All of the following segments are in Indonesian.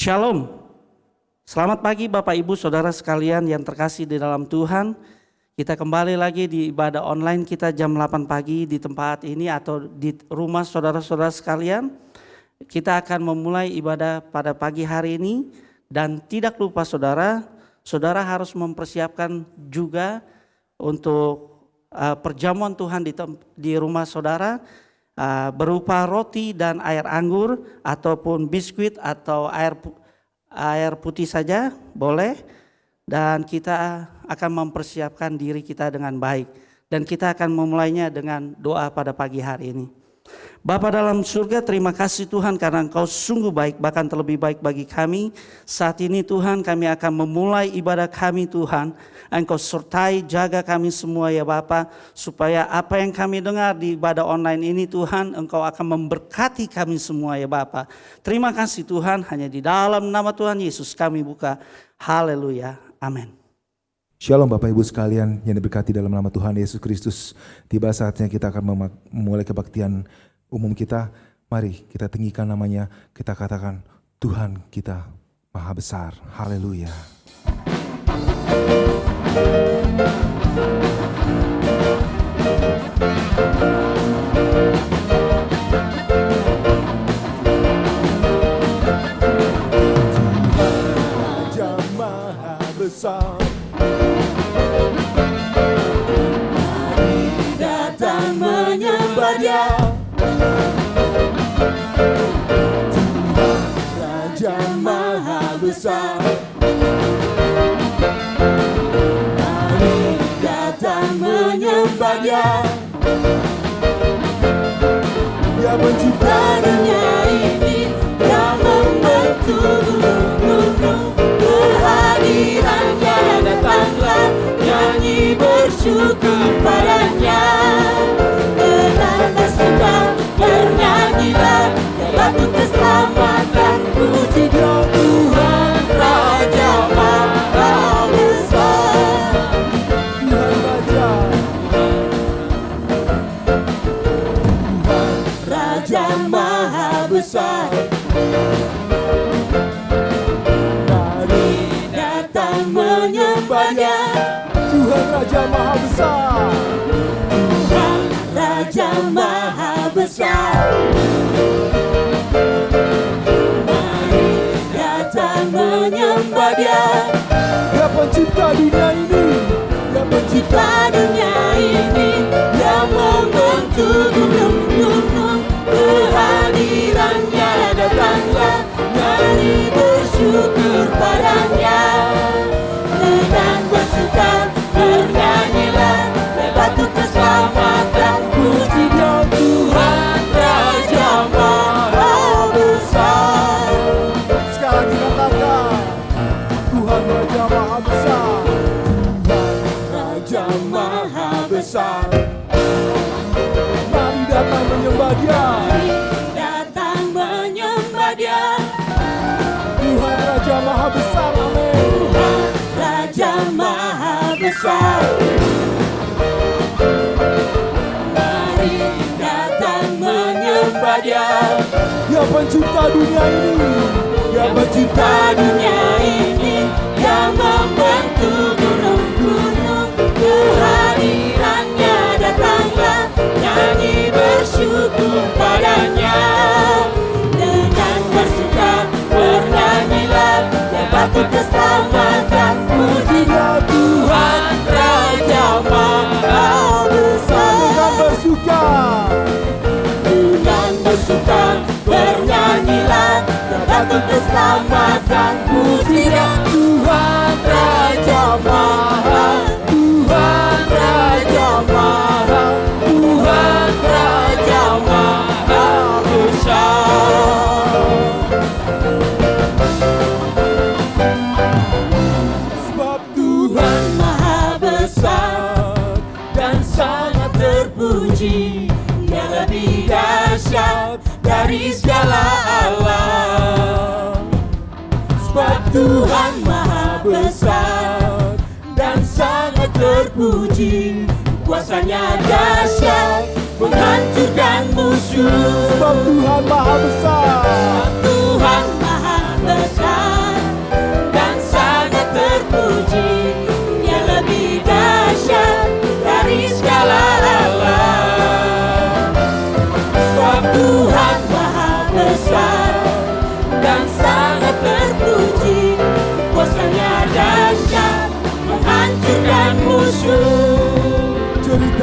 Shalom. Selamat pagi Bapak Ibu Saudara sekalian yang terkasih di dalam Tuhan. Kita kembali lagi di ibadah online kita jam 8 pagi di tempat ini atau di rumah saudara-saudara sekalian. Kita akan memulai ibadah pada pagi hari ini dan tidak lupa saudara harus mempersiapkan juga untuk perjamuan Tuhan di rumah saudara. Berupa roti dan air anggur ataupun biskuit atau air putih saja boleh, dan kita akan mempersiapkan diri kita dengan baik dan kita akan memulainya dengan doa pada pagi hari ini. Bapa dalam surga, terima kasih Tuhan karena Engkau sungguh baik, bahkan terlebih baik bagi kami. Saat ini Tuhan kami akan memulai ibadah kami Tuhan. Engkau sertai jaga kami semua ya Bapa, supaya apa yang kami dengar di ibadah online ini Tuhan, Engkau akan memberkati kami semua ya Bapa. Terima kasih Tuhan, hanya di dalam nama Tuhan Yesus kami buka. Haleluya, amin. Shalom Bapak Ibu sekalian yang diberkati dalam nama Tuhan Yesus Kristus. Tiba saatnya kita akan memulai kebaktian umum kita. Mari kita tinggikan namanya, kita katakan Tuhan kita Maha Besar. Haleluya. Raja Maha Besar, mari datang menyembah Dia. Raja Maha Besar, Mari datang menyembah Dia. Dia mencipta Dunia ini yang membentuk gunung-gunung, kehadirannya datanglah, nyanyi bersyukur padanya. Dengan bersuka bernyanyilah, batu keselamatan, puji Dia Tuhan Raja Maha Besar. Tuhan Raja, Raja Maha Besar, mari datang menyembah Dia. Tuhan Raja Maha Besar, Tuhan Raja Maha Besar, mari datang menyembah Dia. Dia pencipta dunia ini, Dia pencipta Cipta dunia ini yang membentuk gunung-gunung, kehadirannya datanglah, nyanyi bersyukur padanya. Dengan bersuka bernyanyilah, batu keselamatan, puji Dia Tuhan Raja Maha Besar. Sekarang kita katakan Tuhan Raja Maha Besar, Raja Maha Besar, mari datang menyembah Dia. mari datang menyembah Dia. Tuhan Raja Maha Besar, amin. Tuhan Raja Maha Besar, mari datang menyembah Dia. Dia pencipta dunia ini, Dia Cipta dunia ini yang membentuk gunung-gunung, kehadirannya datanglah, nyanyi bersyukur padanya. Dengan bersuka bernyanyilah, batu keselamatan, puji Dia Tuhan Raja Maha Besar. dengan bersuka. Dengan bersuka bernyanyilah, batu keselamatan, puji Dia Tuhan Raja Maha, Tuhan Raja Maha, Tuhan Raja Maha Besar. Sebab Tuhan Maha besar dan sangat terpuji, Dia lebih dahsyat dari segala alam. Sebab Tuhan Maha besar dan sangat terpuji, kuasanya dahsyat menghancurkan musuh. Sebab Tuhan Maha Besar, Tuhan Maha besar.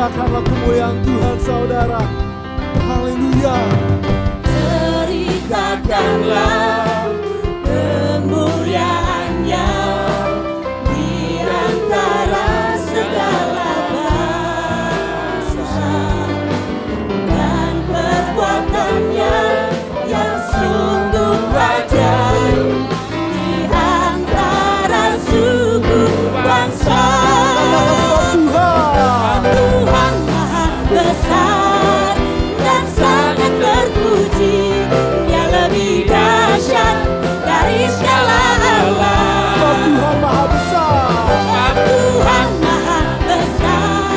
Muliakanlah kemuliaan Tuhan saudara. Haleluya. Ceritakanlah kemuliaannya di antara segala bangsa, dan perbuatannya yang sungguh ajaib di antara suku bangsa. Tuhan Maha Besar dan sangat terpuji, Dia lebih dahsyat dari segala alam. Tuhan Maha Besar, Tuhan Maha Besar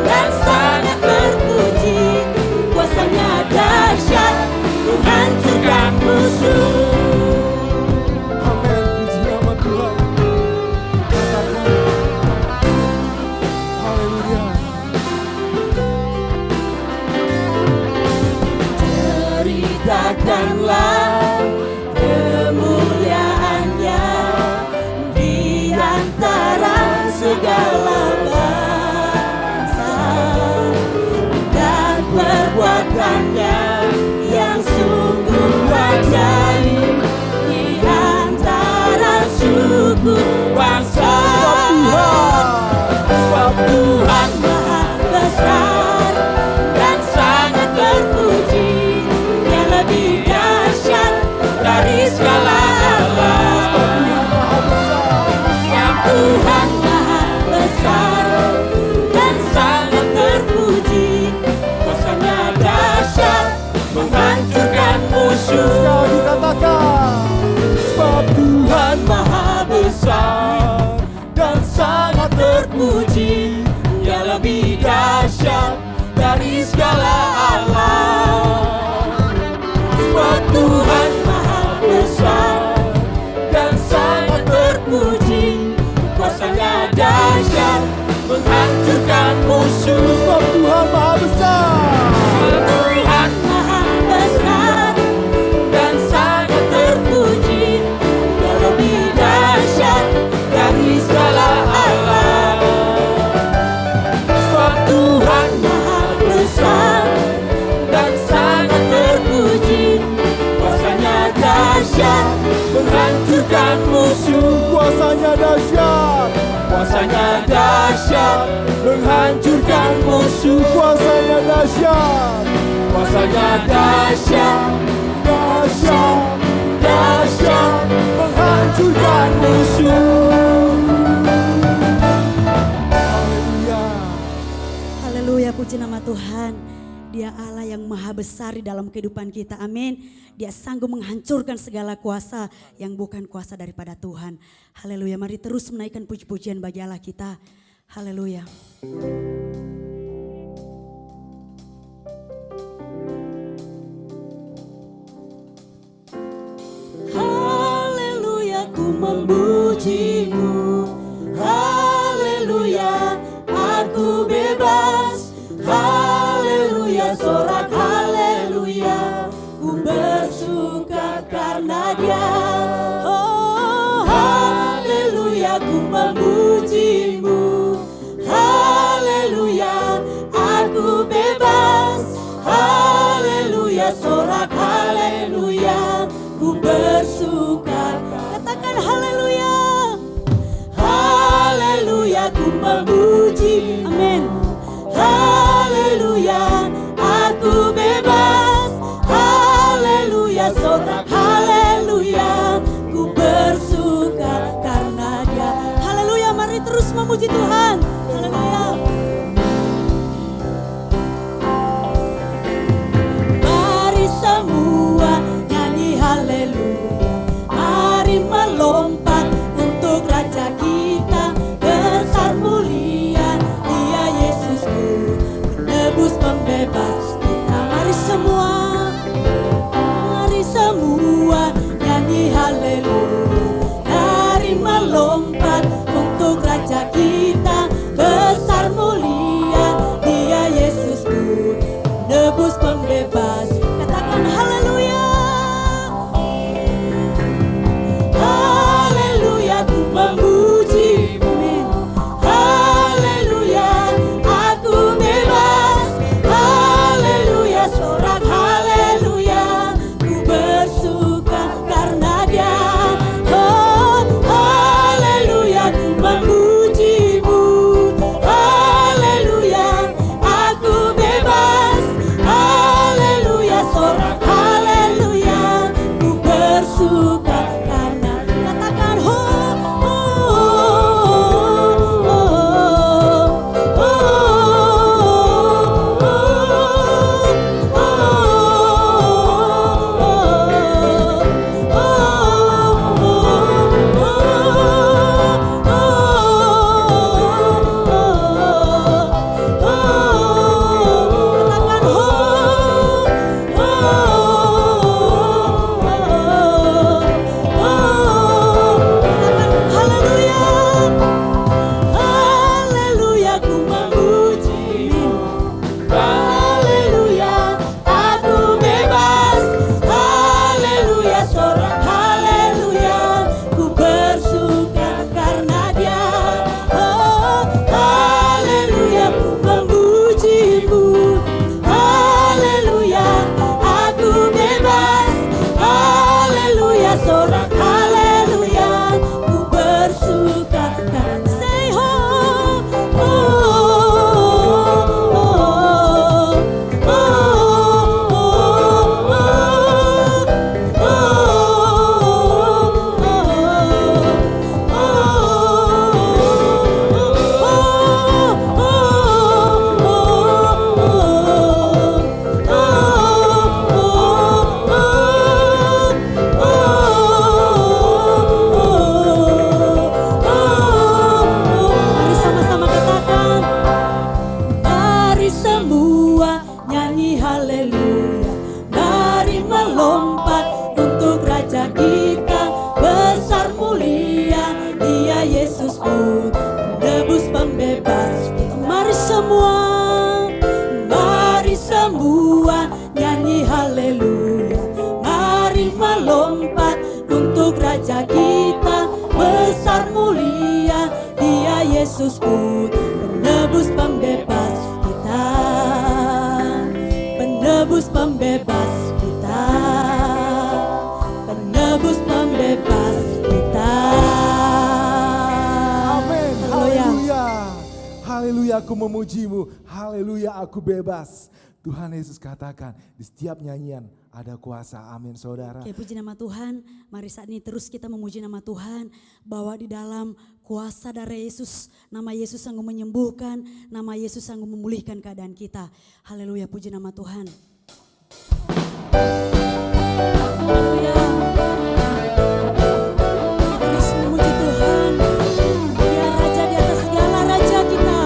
dan sangat terpuji, kuasanya dahsyat menghancurkan musuh. Amin, puji nama Tuhan. Haleluya. Ceritakanlah kemuliaannya di antara segala bangsa, dan perbuatannya yang sungguh ajaib di antara suku bangsa. Sebab Tuhan Maha Besar dan sangat terpuji, Dia lebih dahsyat dari segala alam. Sebab Tuhan Maha Besar dan sangat terpuji, kuasanya dahsyat menghancurkan musuh. Sebab Tuhan Maha Besar dan sangat terpuji, Dia lebih dahsyat dari segala alam. Sebab Tuhan Maha Besar dan sangat terpuji, kuasanya dahsyat menghancurkan musuh. Sebab Tuhan Maha Besar, Tuhan Maha Besar dan sangat terpuji, Dia lebih dahsyat dari segala alam. Sebab Tuhan Maha Besar dan sangat terpuji, kuasanya dahsyat menghancurkan musuh. Kuasanya dahsyat, kuasanya dahsyat menghancurkan musuh. Kuasanya dahsyat, kuasanya dahsyat, dahsyat, dahsyat menghancurkan musuh. Haleluya. Haleluya, puji nama Tuhan. Dia Allah yang maha besar di dalam kehidupan kita. Amin. Dia sanggup menghancurkan segala kuasa yang bukan kuasa daripada Tuhan. Haleluya. Mari terus menaikkan puji-pujian bagi Allah kita. Haleluya. Haleluya, ku memujimu. Haleluya, aku bebas. Haleluya, sorak haleluya, ku bersuka karena Dia. Oh, haleluya, ku memujimu. Haleluya, aku bebas. Haleluya, sorak haleluya, ku bersuka. Katakan haleluya. Haleluya, ku memuji. Amin. Haleluya, aku bebas. Haleluya, sorak haleluya, ku bersuka karena Dia. Haleluya, mari terus memuji Tuhan. Haleluya. Mari semua nyanyi haleluya. Mari melompat untuk Raja kita. Besar mulia Dia Yesusku, penebus pembebas kita. Mari semua nyanyi haleluya. Mari melompat untuk Raja kita. mari melompat untuk Raja kita. Besar mulia Dia Yesusku, penebus pembebas kita, penebus pembebas kita, penebus pembebas kita. Amin. Haleluya. Haleluya. Haleluya, aku memujimu. Haleluya, aku bebas. Tuhan Yesus katakan di setiap nyanyian ada kuasa. Amin saudara. Oke, puji nama Tuhan. Mari saat ini terus kita memuji nama Tuhan. Bahwa di dalam kuasa darah Yesus, nama Yesus sanggup menyembuhkan, nama Yesus sanggup memulihkan keadaan kita. Haleluya, puji nama Tuhan. Haleluya. Terus memuji Tuhan. Dia Raja di atas segala raja kita.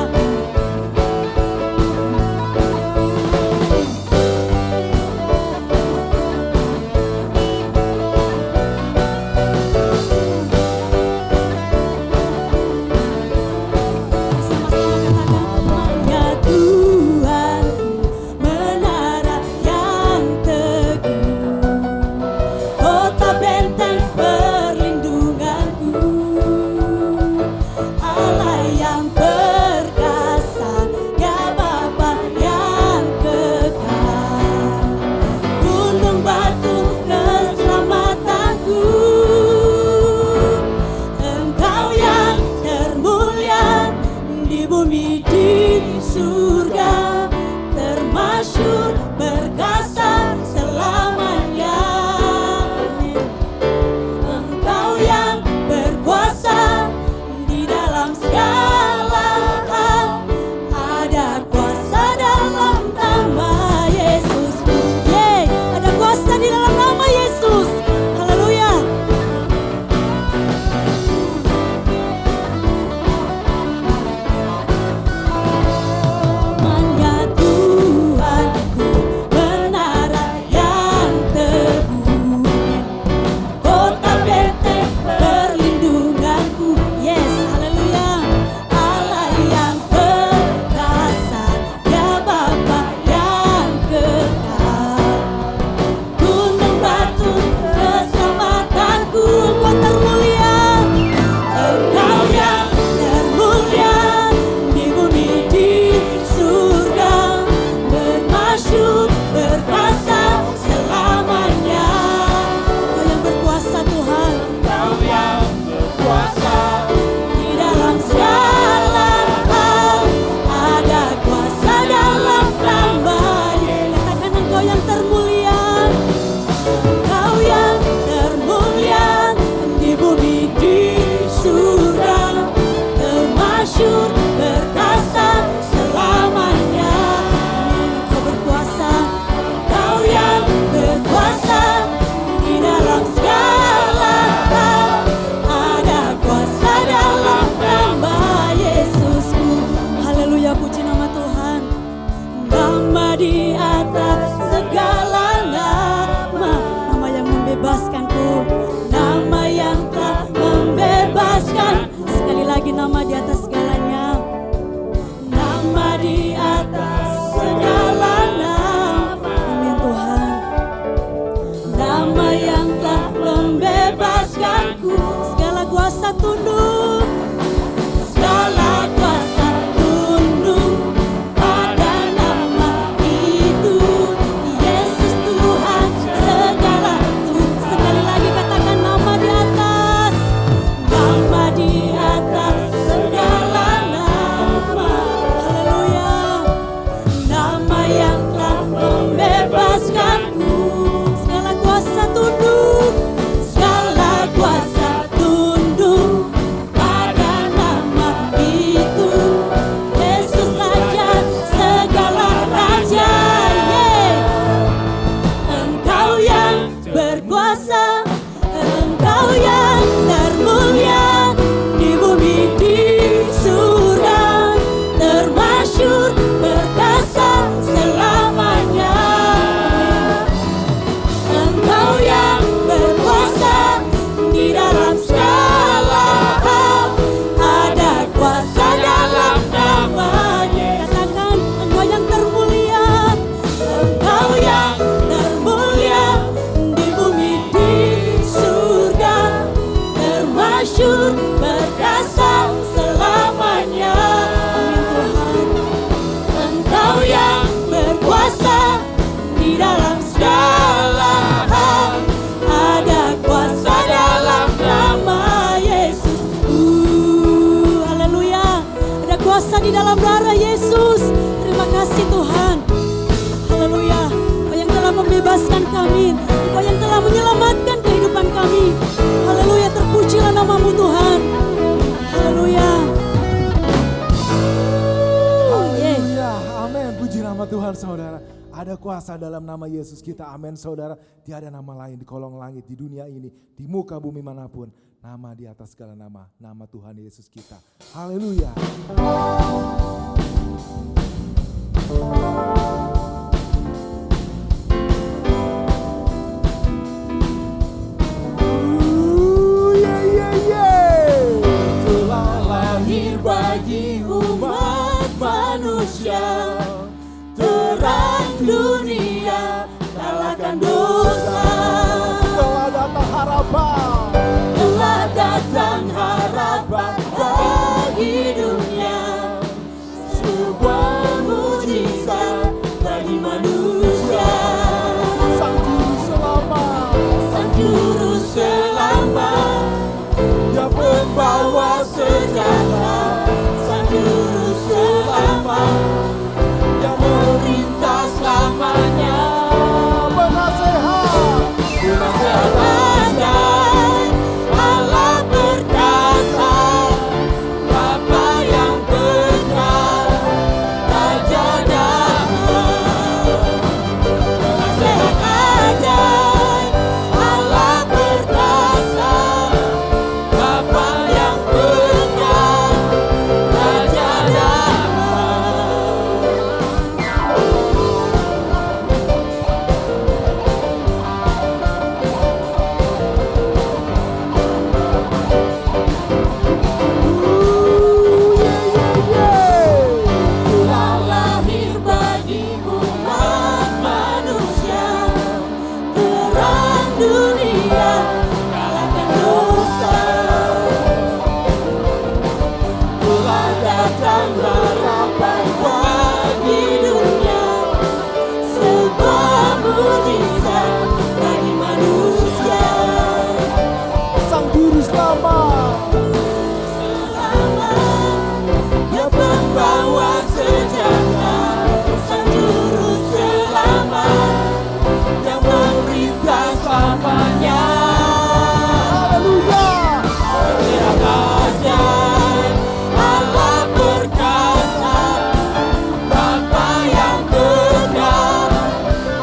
Nama di atas segalanya, nama di atas segala nama. Amin Tuhan. Nama yang telah membebaskanku, segala kuasa tunduk, segala kuasa tunduk pada nama itu, Yesus Tuhan segala Tuhan. Sekali lagi katakan nama di atas, nama di atas. Segala kuasa tunduk Tuhan saudara. Ada kuasa dalam nama Yesus kita. Amin saudara. Tiada nama lain di kolong langit, di dunia ini, di muka bumi manapun. Nama di atas segala nama. Nama Tuhan Yesus kita. Haleluya. Telah lahir bagi umat manusia, terang dunia, kalahkan dosa. Telah datang harapan. Telah datang harapan bagi dunia, sebuah mujizat bagi manusia. Sang Juru Selamat, Sang Juru Selamat, Dia pembawa sejahtera. Sang Juru Selamat yang memerintah selamanya. penasehat. Penasehat ajaib, Allah perkasa, Bapa yang kekal, Raja damai. Penasehat ajaib, Allah perkasa, Bapa yang kekal, Raja telah lahir bagi umat manusia, terang dunia, kalahkan dosa. Telah datang harapan bagi dunia, sebuah mujizat bagi manusia. Sang Juru Selamat, Dia pembawa sejahtera. Sang Juru Selamat yang memerintah selamanya. haleluya. Penasehat ajaib, Allah perkasa, Bapa yang kekal,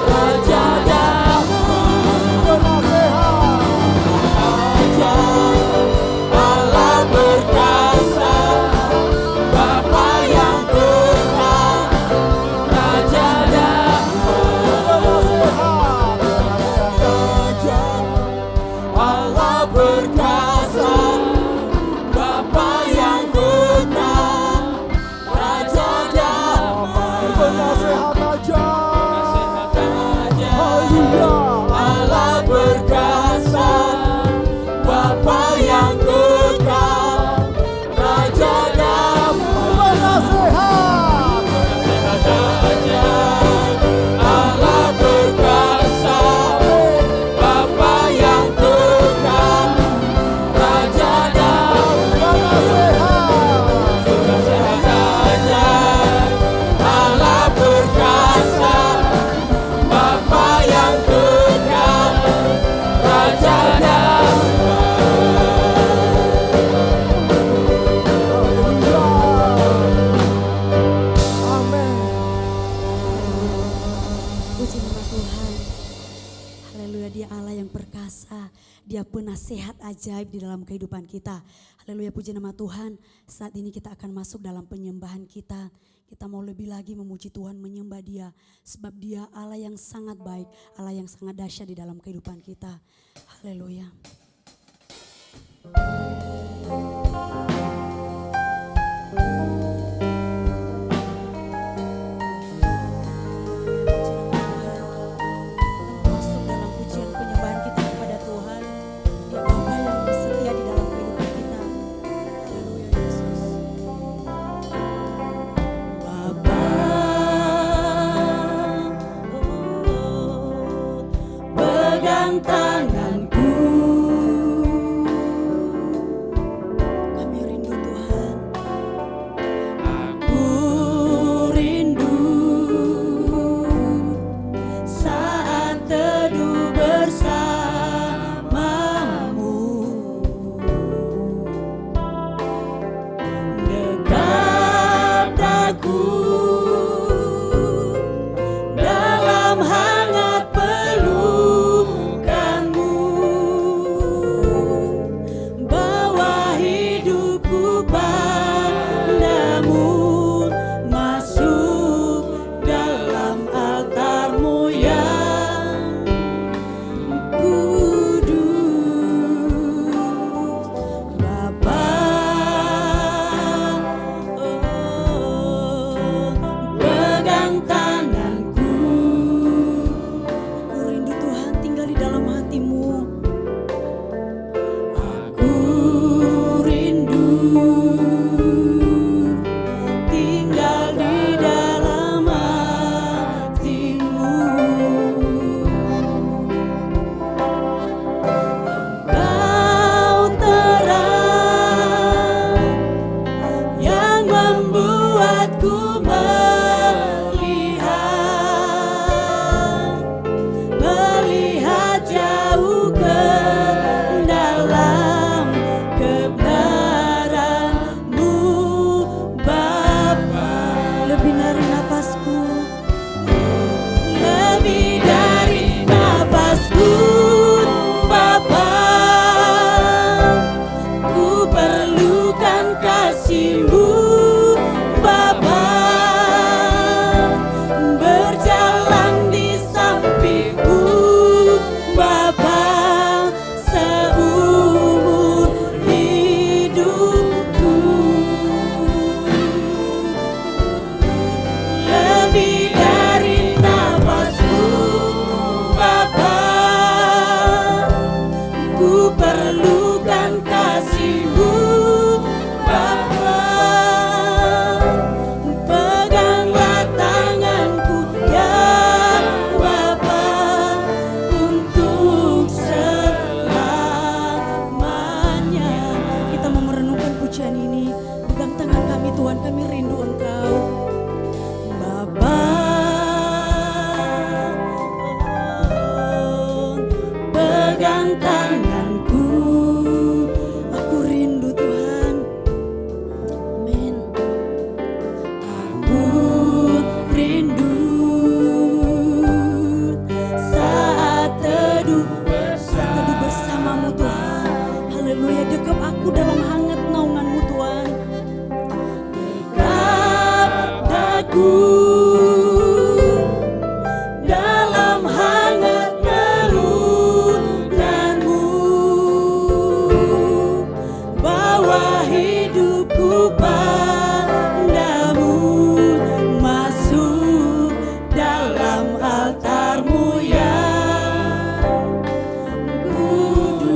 Raja damai. Penasehat, Ajaib, Allah perkasa, Bapa yang kekal, Raja damai. Ajaib, Allah perkasa, Bapa yang kekal, Raja damai. penasehat aja. Haleluya. Allah perkasa, Bapa yang kekal, Raja damai. Penasehat, Ajaib, Allah perkasa, Bapa yang kekal, Raja damai. penasehat, Ajaib, Allah perkasa, Bapa yang kekal, Raja damai. amin. Puji nama Tuhan. Haleluya, Dia Allah yang perkasa. Dia penasehat ajaib di dalam kehidupan kita. Haleluya, puji nama Tuhan. Saat ini kita akan masuk dalam penyembahan kita. Kita mau lebih lagi memuji Tuhan, menyembah Dia. Sebab Dia Allah yang sangat baik, Allah yang sangat dahsyat di dalam kehidupan kita. Haleluya. Masuk dalam pujian penyembahan kita kepada Tuhan. Dia Bapa yang setia di dalam kehidupan kita. Haleluya Yesus. Bapa, pegang tanganku, aku dalam hangat naungan-Mu Tuhan. Dekat aku dalam hangat naungan-Mu, bawa hidupku padamu, masuk dalam altar-Mu yang kudus.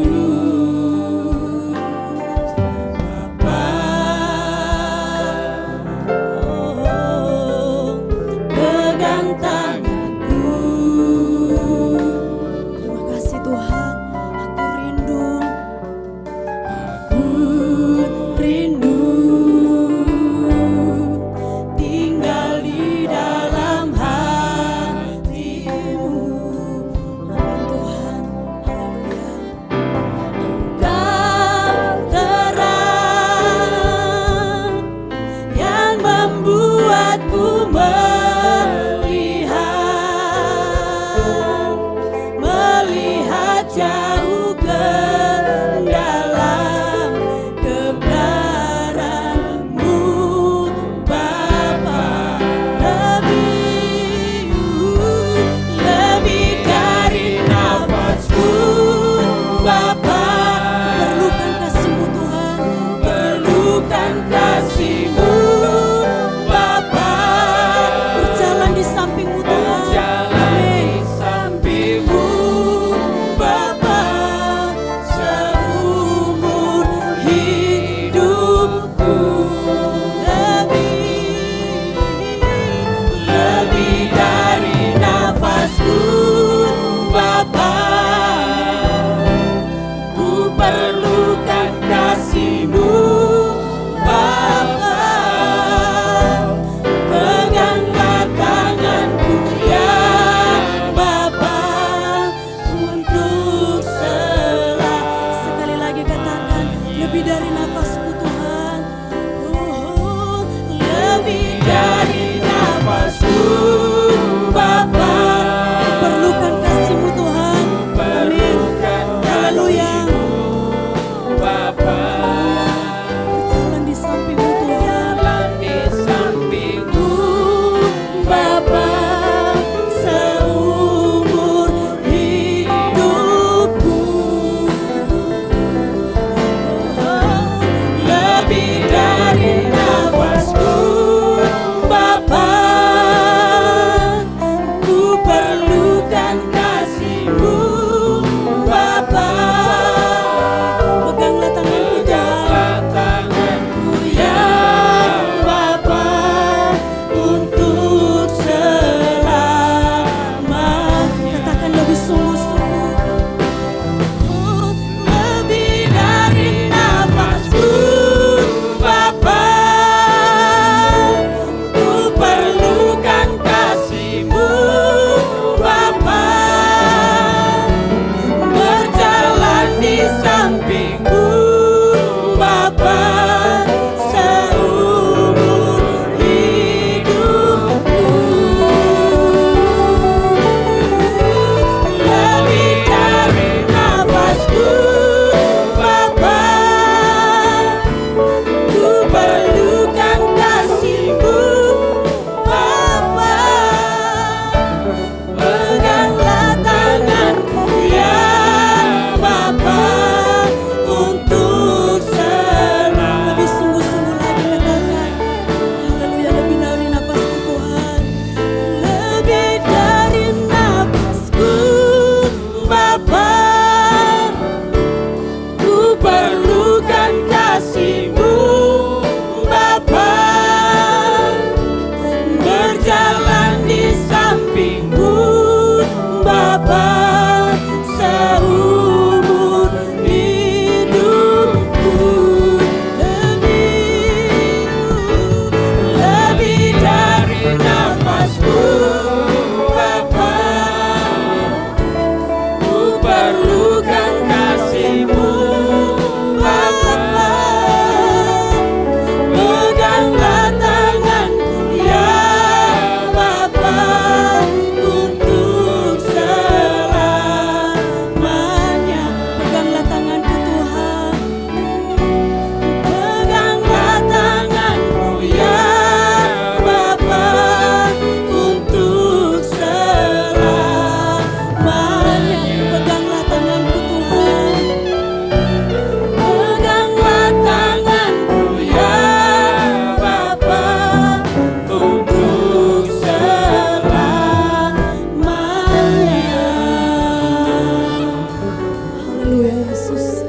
Haleluya Yesus.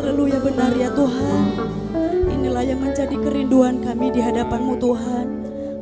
Haleluya, benar ya Tuhan. Inilah yang menjadi kerinduan kami di hadapan-Mu Tuhan.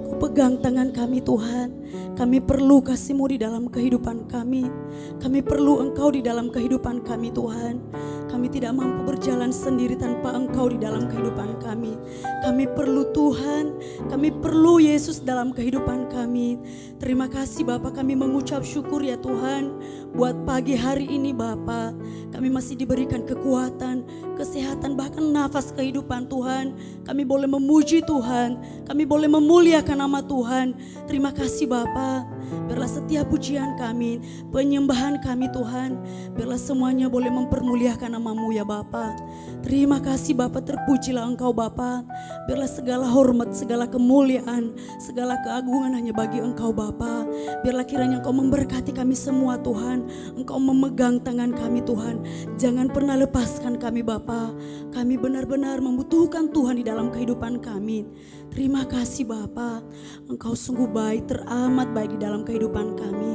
Kau pegang tangan kami Tuhan. Kami perlu kasih-Mu di dalam kehidupan kami. Kami perlu Engkau di dalam kehidupan kami Tuhan. Kami tidak mampu berjalan sendiri tanpa Engkau di dalam kehidupan kami. Kami perlu Tuhan, kami perlu Yesus dalam kehidupan kami. Terima kasih Bapa, kami mengucap syukur ya Tuhan. Buat pagi hari ini Bapa, kami masih diberikan kekuatan, kesehatan, bahkan nafas kehidupan Tuhan. Kami boleh memuji Tuhan, kami boleh memuliakan nama Tuhan. Terima kasih Bapa. Biarlah setiap pujian kami, penyembahan kami Tuhan, biarlah semuanya boleh mempermuliakan nama-Mu ya Bapa. Terima kasih Bapa, terpujilah Engkau Bapa. Biarlah segala hormat, segala kemuliaan, segala keagungan hanya bagi Engkau Bapa. Biarlah kiranya Engkau memberkati kami semua Tuhan. Engkau memegang tangan kami Tuhan. Jangan pernah lepaskan kami Bapa. Kami benar-benar membutuhkan Tuhan di dalam kehidupan kami. Terima kasih Bapa, Engkau sungguh baik, teramat baik di dalam kehidupan kami.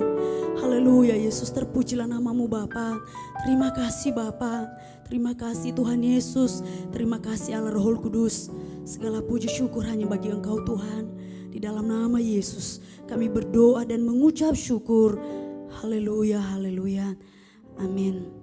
Haleluya Yesus, terpujilah nama-Mu Bapa. Terima kasih Bapa, terima kasih Tuhan Yesus, terima kasih Allah Roh Kudus. Segala puji syukur hanya bagi Engkau Tuhan. Di dalam nama Yesus kami berdoa dan mengucap syukur. Haleluya, haleluya, amin.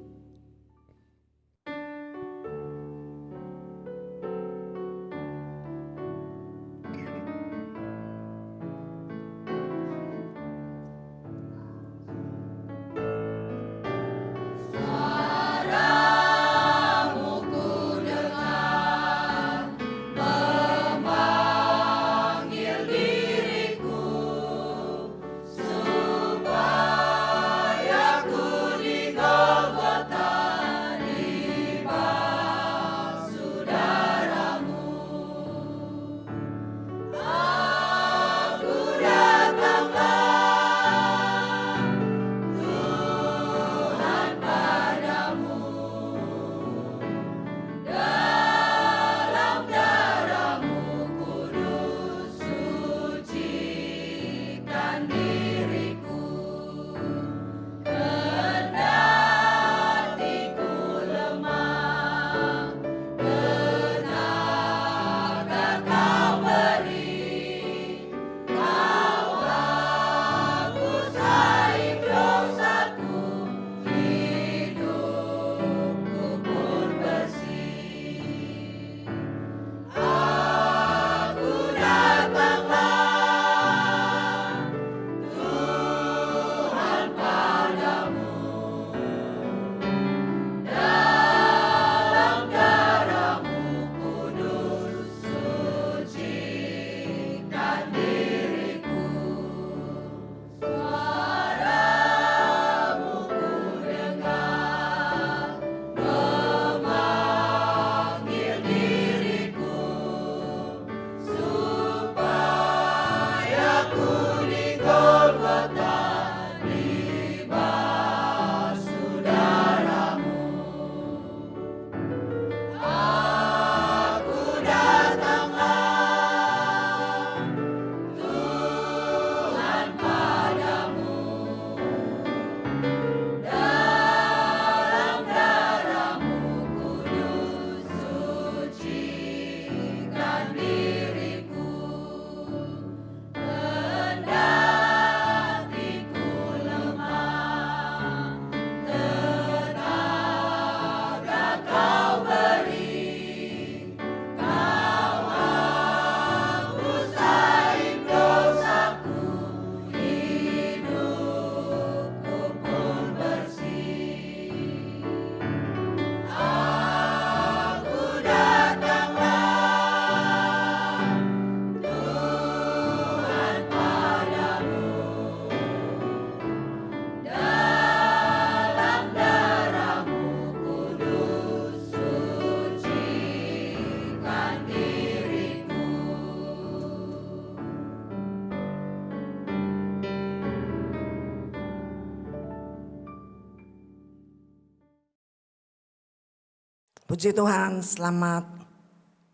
Puji Tuhan, selamat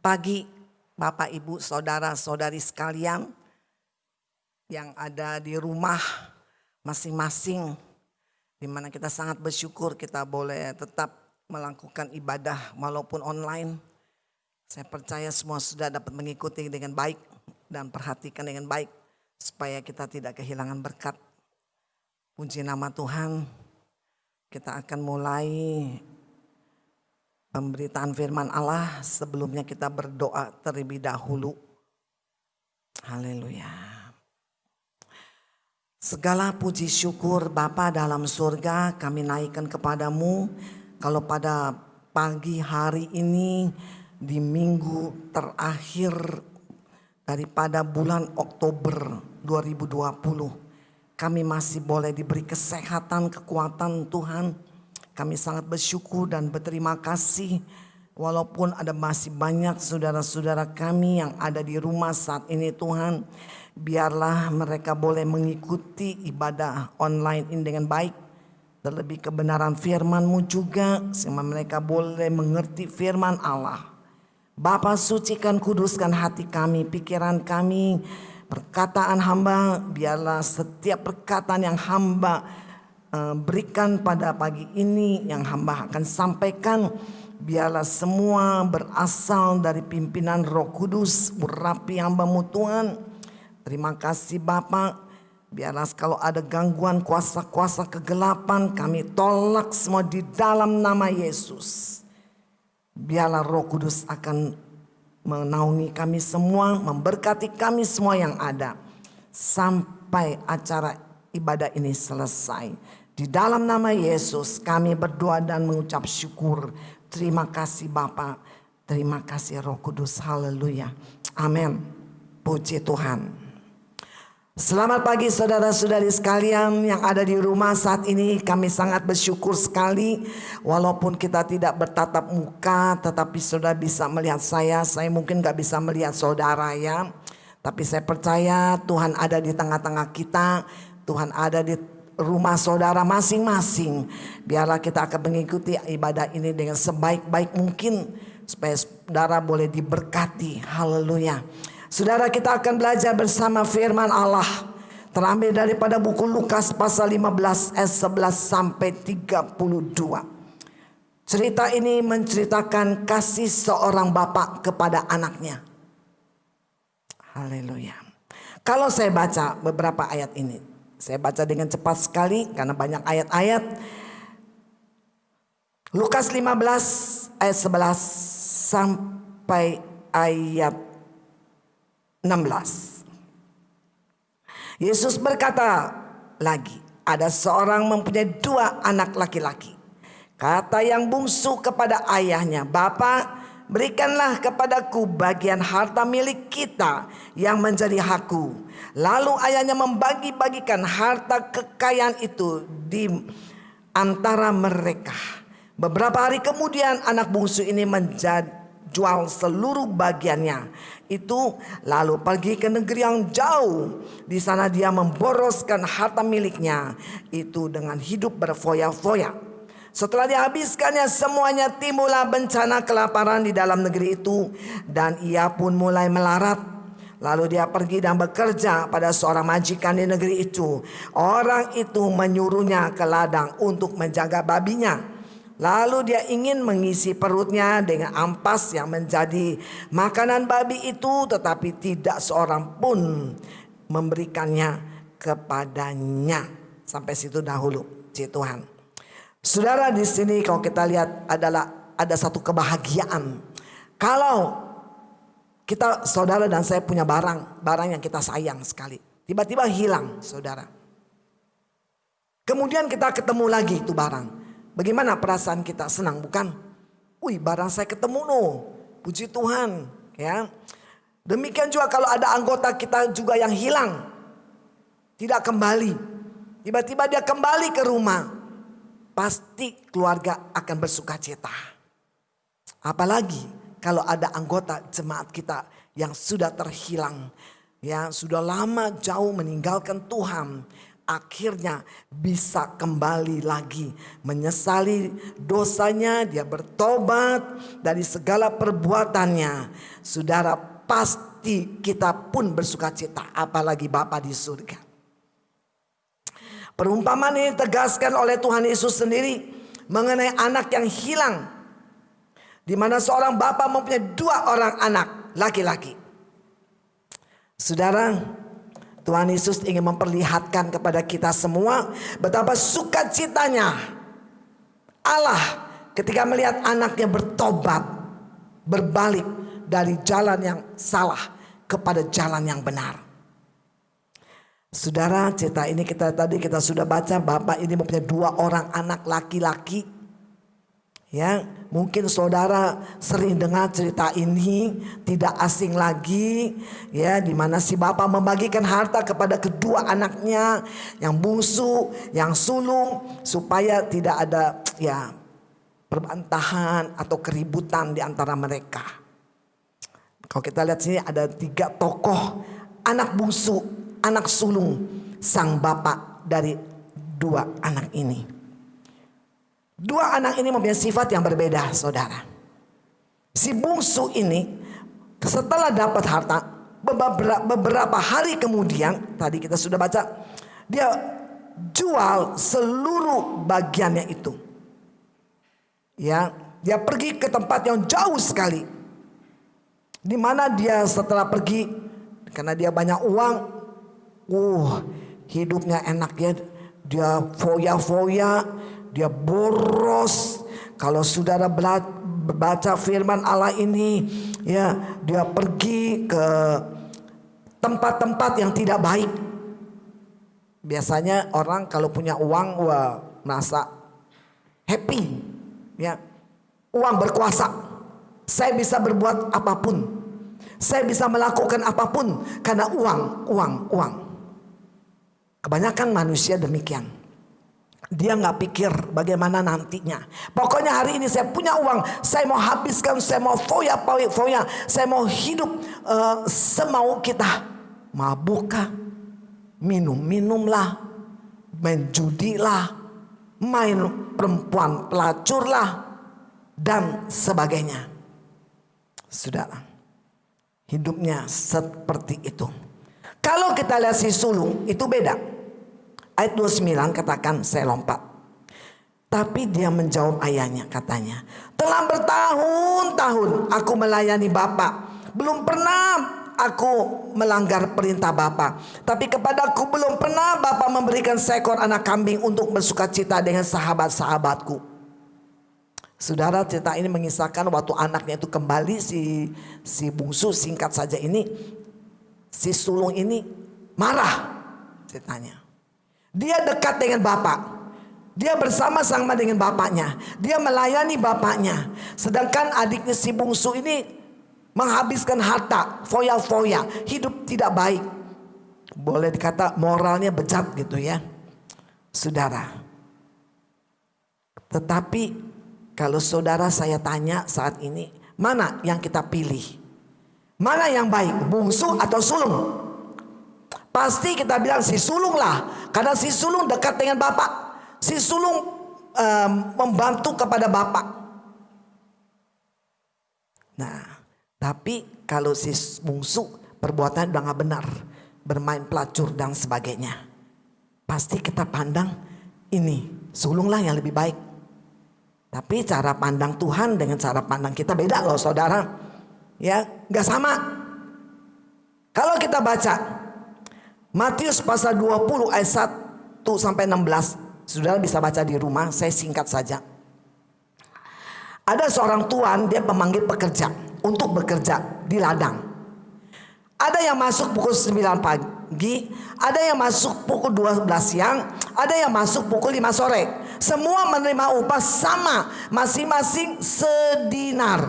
pagi Bapak Ibu Saudara-saudari sekalian yang ada di rumah masing-masing, di mana kita sangat bersyukur kita boleh tetap melakukan ibadah walaupun online. Saya percaya semua sudah dapat mengikuti dengan baik dan perhatikan dengan baik supaya kita tidak kehilangan berkat. Puji nama Tuhan. Kita akan mulai pemberitaan firman Allah. Sebelumnya kita berdoa terlebih dahulu. Haleluya. Segala puji syukur Bapa dalam surga kami naikkan kepadamu. Kalau pada pagi hari ini di minggu terakhir daripada bulan Oktober 2020, kami masih boleh diberi kesehatan, kekuatan Tuhan. Kami sangat bersyukur dan berterima kasih. Walaupun ada masih banyak saudara-saudara kami yang ada di rumah saat ini Tuhan. Biarlah mereka boleh mengikuti ibadah online ini dengan baik. Terlebih kebenaran firman-Mu juga. Sehingga mereka boleh mengerti firman Allah. Bapa sucikan, kuduskan hati kami, pikiran kami, perkataan hamba. Biarlah setiap perkataan yang hamba berikan pada pagi ini, yang hamba akan sampaikan, biarlah semua berasal dari pimpinan Roh Kudus. Urapi hamba-Mu Tuhan. Terima kasih Bapa. Biarlah kalau ada gangguan kuasa-kuasa kegelapan, kami tolak semua di dalam nama Yesus. Biarlah Roh Kudus akan menaungi kami semua, memberkati kami semua yang ada sampai acara ibadah ini selesai. Di dalam nama Yesus kami berdoa dan mengucap syukur. Terima kasih Bapa, terima kasih Roh Kudus. Haleluya. Amin. Puji Tuhan. Selamat pagi saudara-saudari sekalian yang ada di rumah saat ini. Kami sangat bersyukur sekali. Walaupun kita tidak bertatap muka, tetapi saudara bisa melihat saya. Saya mungkin gak bisa melihat saudara ya. Tapi saya percaya Tuhan ada di tengah-tengah kita. Tuhan ada di rumah saudara masing-masing. Biarlah kita akan mengikuti ibadah ini dengan sebaik-baik mungkin. Supaya saudara boleh diberkati. Haleluya. Saudara, kita akan belajar bersama firman Allah. Terambil daripada buku Lukas pasal 15 ayat 11 sampai 32. Cerita ini menceritakan kasih seorang bapak kepada anaknya. Haleluya. Kalau saya baca beberapa ayat ini, saya baca dengan cepat sekali karena banyak ayat-ayat. Lukas 15 ayat 11 sampai ayat 16. Yesus berkata lagi, ada seorang mempunyai 2 anak laki-laki. Kata yang bungsu kepada ayahnya, "Bapa, berikanlah kepadaku bagian harta milik kita yang menjadi hakku." Lalu ayahnya membagi-bagikan harta kekayaan itu di antara mereka. Beberapa hari kemudian anak bungsu ini jual seluruh bagiannya itu, lalu pergi ke negeri yang jauh. Di sana dia memboroskan harta miliknya itu dengan hidup berfoya-foya. Setelah dihabiskannya semuanya, timbullah bencana kelaparan di dalam negeri itu, dan ia pun mulai melarat. Lalu dia pergi dan bekerja pada seorang majikan di negeri itu. Orang itu menyuruhnya ke ladang untuk menjaga babinya. Lalu dia ingin mengisi perutnya dengan ampas yang menjadi makanan babi itu, tetapi tidak seorang pun memberikannya kepadanya. Sampai situ dahulu, puji Tuhan. Saudara, di sini kalau kita lihat ada satu kebahagiaan. Kalau kita, saudara dan saya punya barang yang kita sayang sekali, tiba-tiba hilang, saudara. Kemudian kita ketemu lagi itu barang. Bagaimana perasaan kita? Senang bukan? Wih, barang saya ketemu loh. Puji Tuhan, ya. Demikian juga kalau ada anggota kita juga yang hilang, tidak kembali. Tiba-tiba dia kembali ke rumah, pasti keluarga akan bersukacita. Apalagi kalau ada anggota jemaat kita yang sudah terhilang, ya, sudah lama jauh meninggalkan Tuhan. Akhirnya bisa kembali lagi, menyesali dosanya, dia bertobat dari segala perbuatannya. Saudara, pasti kita pun bersukacita, apalagi Bapa di surga. Perumpamaan ini ditegaskan oleh Tuhan Yesus sendiri mengenai anak yang hilang. Di mana seorang bapak mempunyai 2 orang anak laki-laki. Saudara, Tuhan Yesus ingin memperlihatkan kepada kita semua betapa sukacitanya Allah ketika melihat anaknya bertobat, berbalik dari jalan yang salah kepada jalan yang benar. Saudara, cerita ini kita sudah baca, bapak ini mempunyai 2 orang anak laki-laki. Ya, mungkin saudara sering dengar cerita ini, tidak asing lagi, ya, di mana si bapak membagikan harta kepada kedua anaknya, yang bungsu, yang sulung, supaya tidak ada ya perbantahan atau keributan di antara mereka. Kalau kita lihat sini ada 3 tokoh, anak bungsu, anak sulung sang bapak dari 2 anak ini. 2 anak ini mempunyai sifat yang berbeda, saudara. Si bungsu ini setelah dapat harta, beberapa hari kemudian, tadi kita sudah baca, dia jual seluruh bagiannya itu. Ya, dia pergi ke tempat yang jauh sekali, di mana dia setelah pergi, karena dia banyak uang, hidupnya enak ya, dia foya-foya, dia boros. Kalau saudara baca firman Allah ini, ya, dia pergi ke tempat-tempat yang tidak baik. Biasanya orang kalau punya uang, merasa happy, ya. Uang berkuasa. Saya bisa berbuat apapun. Saya bisa melakukan apapun karena uang. Kebanyakan manusia demikian. Dia nggak pikir bagaimana nantinya. Pokoknya hari ini saya punya uang, saya mau habiskan, saya mau foya, saya mau hidup semau kita. Mabukkah, minum-minumlah, main judilah, main perempuan pelacurlah, dan sebagainya. Saudara, hidupnya seperti itu. Kalau kita lihat si sulung, itu beda. Ayat 29 katakan, saya lompat. Tapi dia menjawab ayahnya, katanya, telah bertahun-tahun aku melayani Bapak. Belum pernah aku melanggar perintah Bapak. Tapi kepadaku belum pernah Bapak memberikan seekor anak kambing untuk bersukacita dengan sahabat-sahabatku. Saudara, cerita ini mengisahkan waktu anaknya itu kembali, si bungsu, singkat saja ini, si sulung ini marah ceritanya. Dia dekat dengan bapak. Dia bersama-sama dengan bapaknya. Dia melayani bapaknya. Sedangkan adiknya si bungsu ini menghabiskan harta, foya-foya, hidup tidak baik. Boleh dikata moralnya bejat gitu ya, saudara. Tetapi kalau saudara saya tanya saat ini, mana yang kita pilih? Mana yang baik, bungsu atau sulung? Pasti kita bilang si sulung lah, karena si sulung dekat dengan bapak. Si sulung membantu kepada bapak. Nah, tapi kalau si bungsu perbuatan udah gak benar, bermain pelacur dan sebagainya, pasti kita pandang ini sulung lah yang lebih baik. Tapi cara pandang Tuhan dengan cara pandang kita beda loh, saudara. Ya, gak sama. Kalau kita baca Matius pasal 20 ayat 1 sampai 16. Saudara bisa baca di rumah, saya singkat saja. Ada seorang tuan, dia memanggil pekerja untuk bekerja di ladang. Ada yang masuk pukul 9 pagi, ada yang masuk pukul 12 siang, ada yang masuk pukul 5 sore. Semua menerima upah sama, masing-masing sedinar.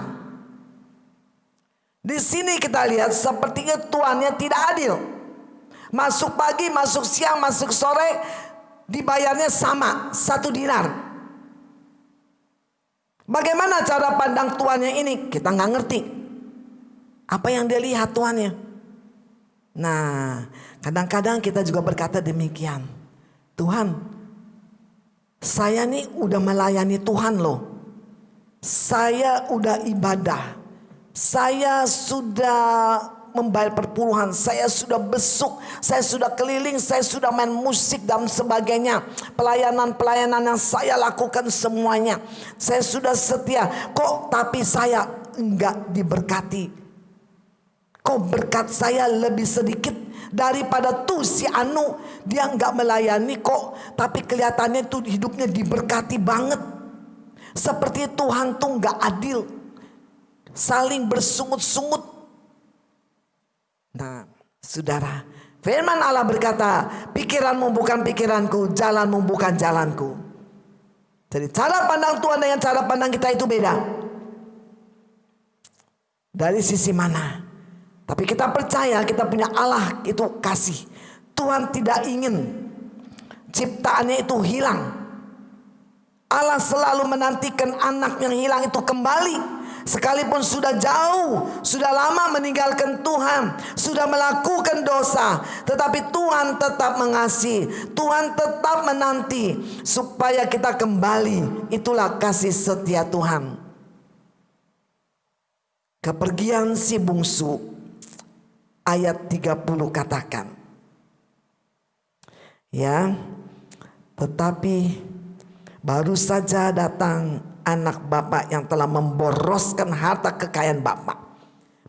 Di sini kita lihat sepertinya tuannya tidak adil. Masuk pagi, masuk siang, masuk sore, dibayarnya sama, 1 dinar. Bagaimana cara pandang tuannya ini? Kita nggak ngerti. Apa yang dia lihat tuannya? Nah, kadang-kadang kita juga berkata demikian. Tuhan, saya nih udah melayani Tuhan loh. Saya udah ibadah. Saya sudah membayar perpuluhan, saya sudah besuk, saya sudah keliling, saya sudah main musik dan sebagainya. Pelayanan-pelayanan yang saya lakukan semuanya, saya sudah setia. Kok tapi saya enggak diberkati? Kok berkat saya lebih sedikit daripada tuh si Anu, dia enggak melayani kok, tapi kelihatannya tuh hidupnya diberkati banget. Seperti Tuhan tuh enggak adil, saling bersungut-sungut. Nah, saudara, firman Allah berkata, pikiranmu bukan pikiranku, jalanmu bukan jalanku. Jadi cara pandang Tuhan dengan cara pandang kita itu beda. Dari sisi mana? Tapi kita percaya kita punya Allah itu kasih. Tuhan tidak ingin ciptaannya itu hilang. Allah selalu menantikan anak yang hilang itu kembali. Sekalipun sudah jauh, sudah lama meninggalkan Tuhan, sudah melakukan dosa, tetapi Tuhan tetap mengasihi, Tuhan tetap menanti supaya kita kembali. Itulah kasih setia Tuhan. Kepergian si bungsu, ayat 30 katakan, ya, tetapi baru saja datang anak bapak yang telah memboroskan harta kekayaan bapak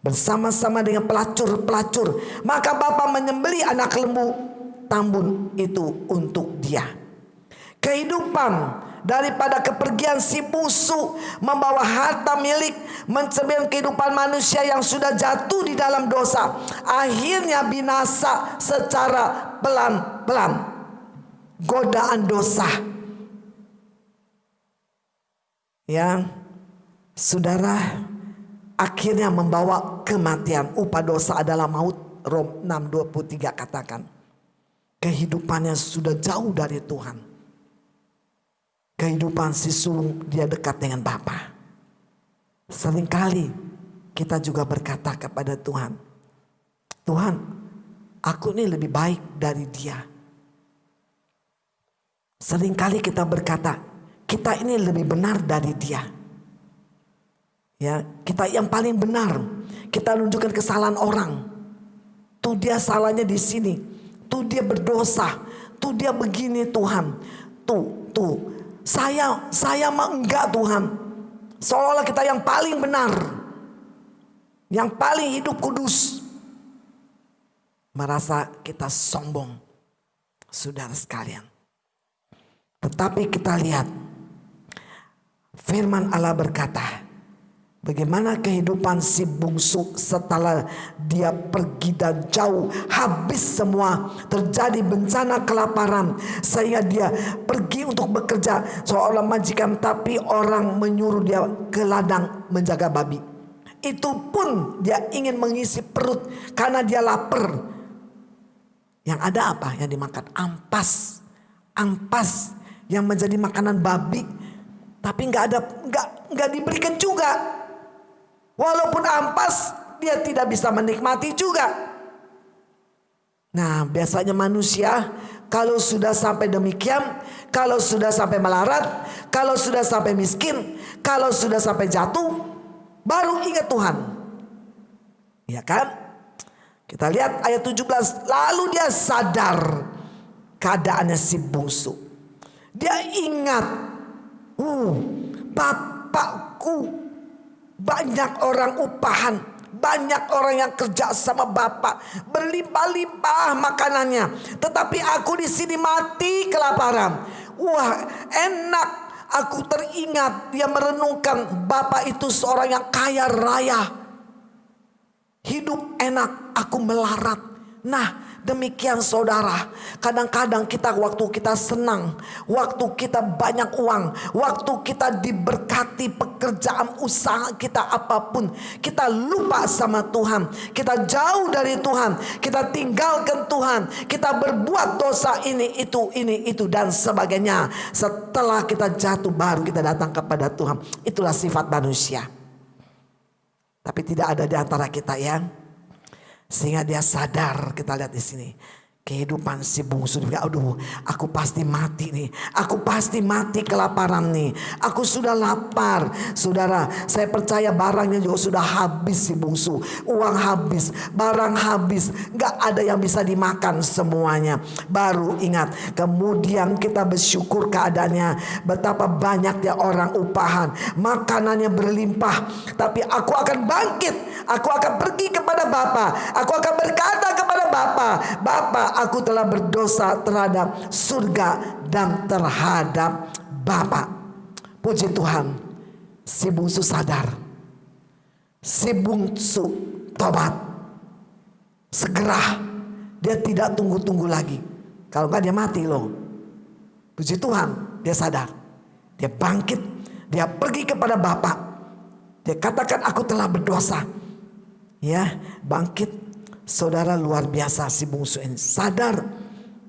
bersama-sama dengan pelacur-pelacur. Maka bapak menyembelih anak lembu tambun itu untuk dia. Kehidupan daripada kepergian si bungsu membawa harta milik, mencermin kehidupan manusia yang sudah jatuh di dalam dosa, akhirnya binasa secara pelan-pelan. Godaan dosa, ya saudara, akhirnya membawa kematian. Upah dosa adalah maut. Rom 6:23 katakan, kehidupannya sudah jauh dari Tuhan. Kehidupan si sulung, dia dekat dengan Bapa. Seringkali kita juga berkata kepada Tuhan, Tuhan, aku ini lebih baik dari dia. Seringkali kita berkata, kita ini lebih benar dari dia. Ya, kita yang paling benar. Kita menunjukkan kesalahan orang. Tuh dia salahnya di sini. Tuh dia berdosa. Tuh dia begini Tuhan. Tuh. Saya mah enggak Tuhan. Seolah-olah kita yang paling benar, yang paling hidup kudus. Merasa kita sombong, saudara sekalian. Tetapi kita lihat firman Allah berkata, bagaimana kehidupan si bungsu setelah dia pergi dan jauh, habis semua, terjadi bencana kelaparan, sehingga dia pergi untuk bekerja seolah majikan, tapi orang menyuruh dia ke ladang menjaga babi. Itu pun dia ingin mengisi perut karena dia lapar. Yang ada apa yang dimakan? Ampas yang menjadi makanan babi, tapi nggak diberikan juga. Walaupun ampas, dia tidak bisa menikmati juga. Nah, biasanya manusia kalau sudah sampai demikian, kalau sudah sampai melarat, kalau sudah sampai miskin, kalau sudah sampai jatuh, baru ingat Tuhan. Ya kan? Kita lihat ayat 17. Lalu dia sadar keadaannya si bungsu. Dia ingat, bapakku, banyak orang upahan, banyak orang yang kerja sama bapak, berlimpah-limpah makanannya, tetapi aku di sini mati kelaparan. Wah, enak. Aku teringat dia merenungkan bapak itu seorang yang kaya raya, hidup enak, aku melarat. Nah, demikian saudara, kadang-kadang kita waktu kita senang, waktu kita banyak uang, waktu kita diberkati pekerjaan usaha kita apapun, kita lupa sama Tuhan, kita jauh dari Tuhan, kita tinggalkan Tuhan, kita berbuat dosa ini itu dan sebagainya. Setelah kita jatuh baru kita datang kepada Tuhan. Itulah sifat manusia. Tapi tidak ada di antara kita ya, sehingga dia sadar. Kita lihat di sini, Kehidupan si bungsu, aduh aku pasti mati nih, aku pasti mati kelaparan nih, aku sudah lapar. Saudara, saya percaya barangnya juga sudah habis si bungsu, uang habis, barang habis, gak ada yang bisa dimakan semuanya. Baru ingat, kemudian kita bersyukur keadaannya, betapa banyaknya orang upahan, makanannya berlimpah. Tapi aku akan bangkit, aku akan pergi kepada Bapa, aku akan berkata kepada Bapa, Bapa, aku telah berdosa terhadap surga dan terhadap Bapa. Puji Tuhan, si bungsu sadar, si bungsu tobat. Segera, dia tidak tunggu-tunggu lagi. Kalau enggak dia mati loh. Puji Tuhan, dia sadar, dia bangkit, dia pergi kepada Bapa. Dia katakan aku telah berdosa. Ya, bangkit. Saudara, luar biasa si bungsu ini sadar,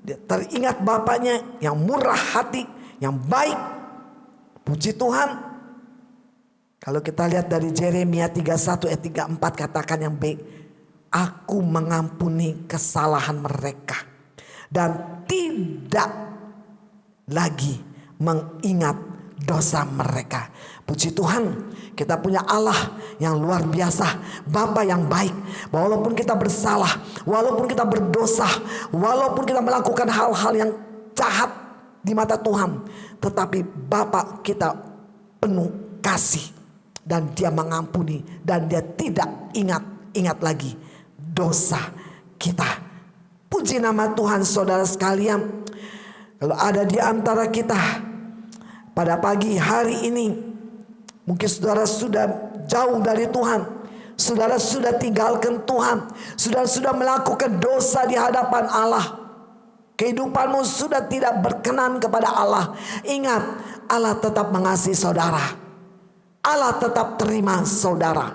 dia teringat bapaknya yang murah hati, yang baik. Puji Tuhan. Kalau kita lihat dari Yeremia 31 ayat 34 katakan yang baik, aku mengampuni kesalahan mereka dan tidak lagi mengingat dosa mereka. Puji Tuhan, kita punya Allah yang luar biasa, Bapa yang baik. Walaupun kita bersalah, walaupun kita berdosa, walaupun kita melakukan hal-hal yang jahat di mata Tuhan, tetapi Bapa kita penuh kasih dan Dia mengampuni dan Dia tidak ingat lagi dosa kita. Puji nama Tuhan, saudara sekalian. Kalau ada di antara kita pada pagi hari ini, mungkin saudara sudah jauh dari Tuhan, saudara sudah tinggalkan Tuhan, saudara sudah melakukan dosa di hadapan Allah, kehidupanmu sudah tidak berkenan kepada Allah. Ingat, Allah tetap mengasihi saudara, Allah tetap terima saudara.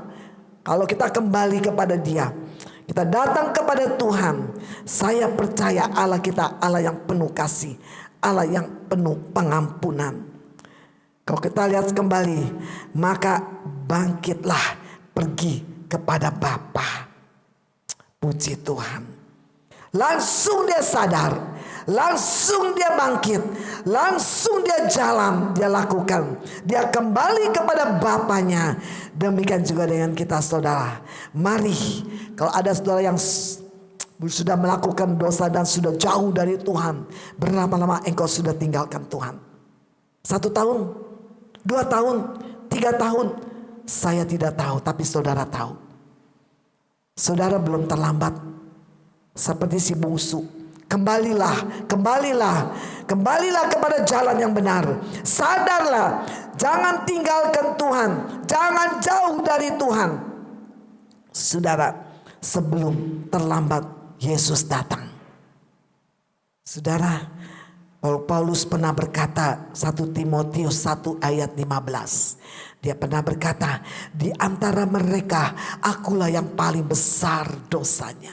Kalau kita kembali kepada Dia, kita datang kepada Tuhan, saya percaya Allah kita Allah yang penuh kasih, Allah yang penuh pengampunan. Kalau kita lihat kembali, maka bangkitlah, pergi kepada Bapa. Puji Tuhan. Langsung dia sadar, langsung dia bangkit, langsung dia jalan, dia lakukan. Dia kembali kepada Bapanya. Demikian juga dengan kita, saudara. Mari, kalau ada saudara yang sudah melakukan dosa dan sudah jauh dari Tuhan, berapa lama engkau sudah tinggalkan Tuhan? 1 tahun? 2 tahun, 3 tahun, saya tidak tahu, tapi saudara tahu. Saudara belum terlambat. Seperti si bungsu, kembalilah kepada jalan yang benar. Sadarlah, jangan tinggalkan Tuhan, jangan jauh dari Tuhan. Saudara, sebelum terlambat Yesus datang. Saudara, Paulus pernah berkata, 1 Timotius 1 ayat 15. Dia pernah berkata, di antara mereka akulah yang paling besar dosanya.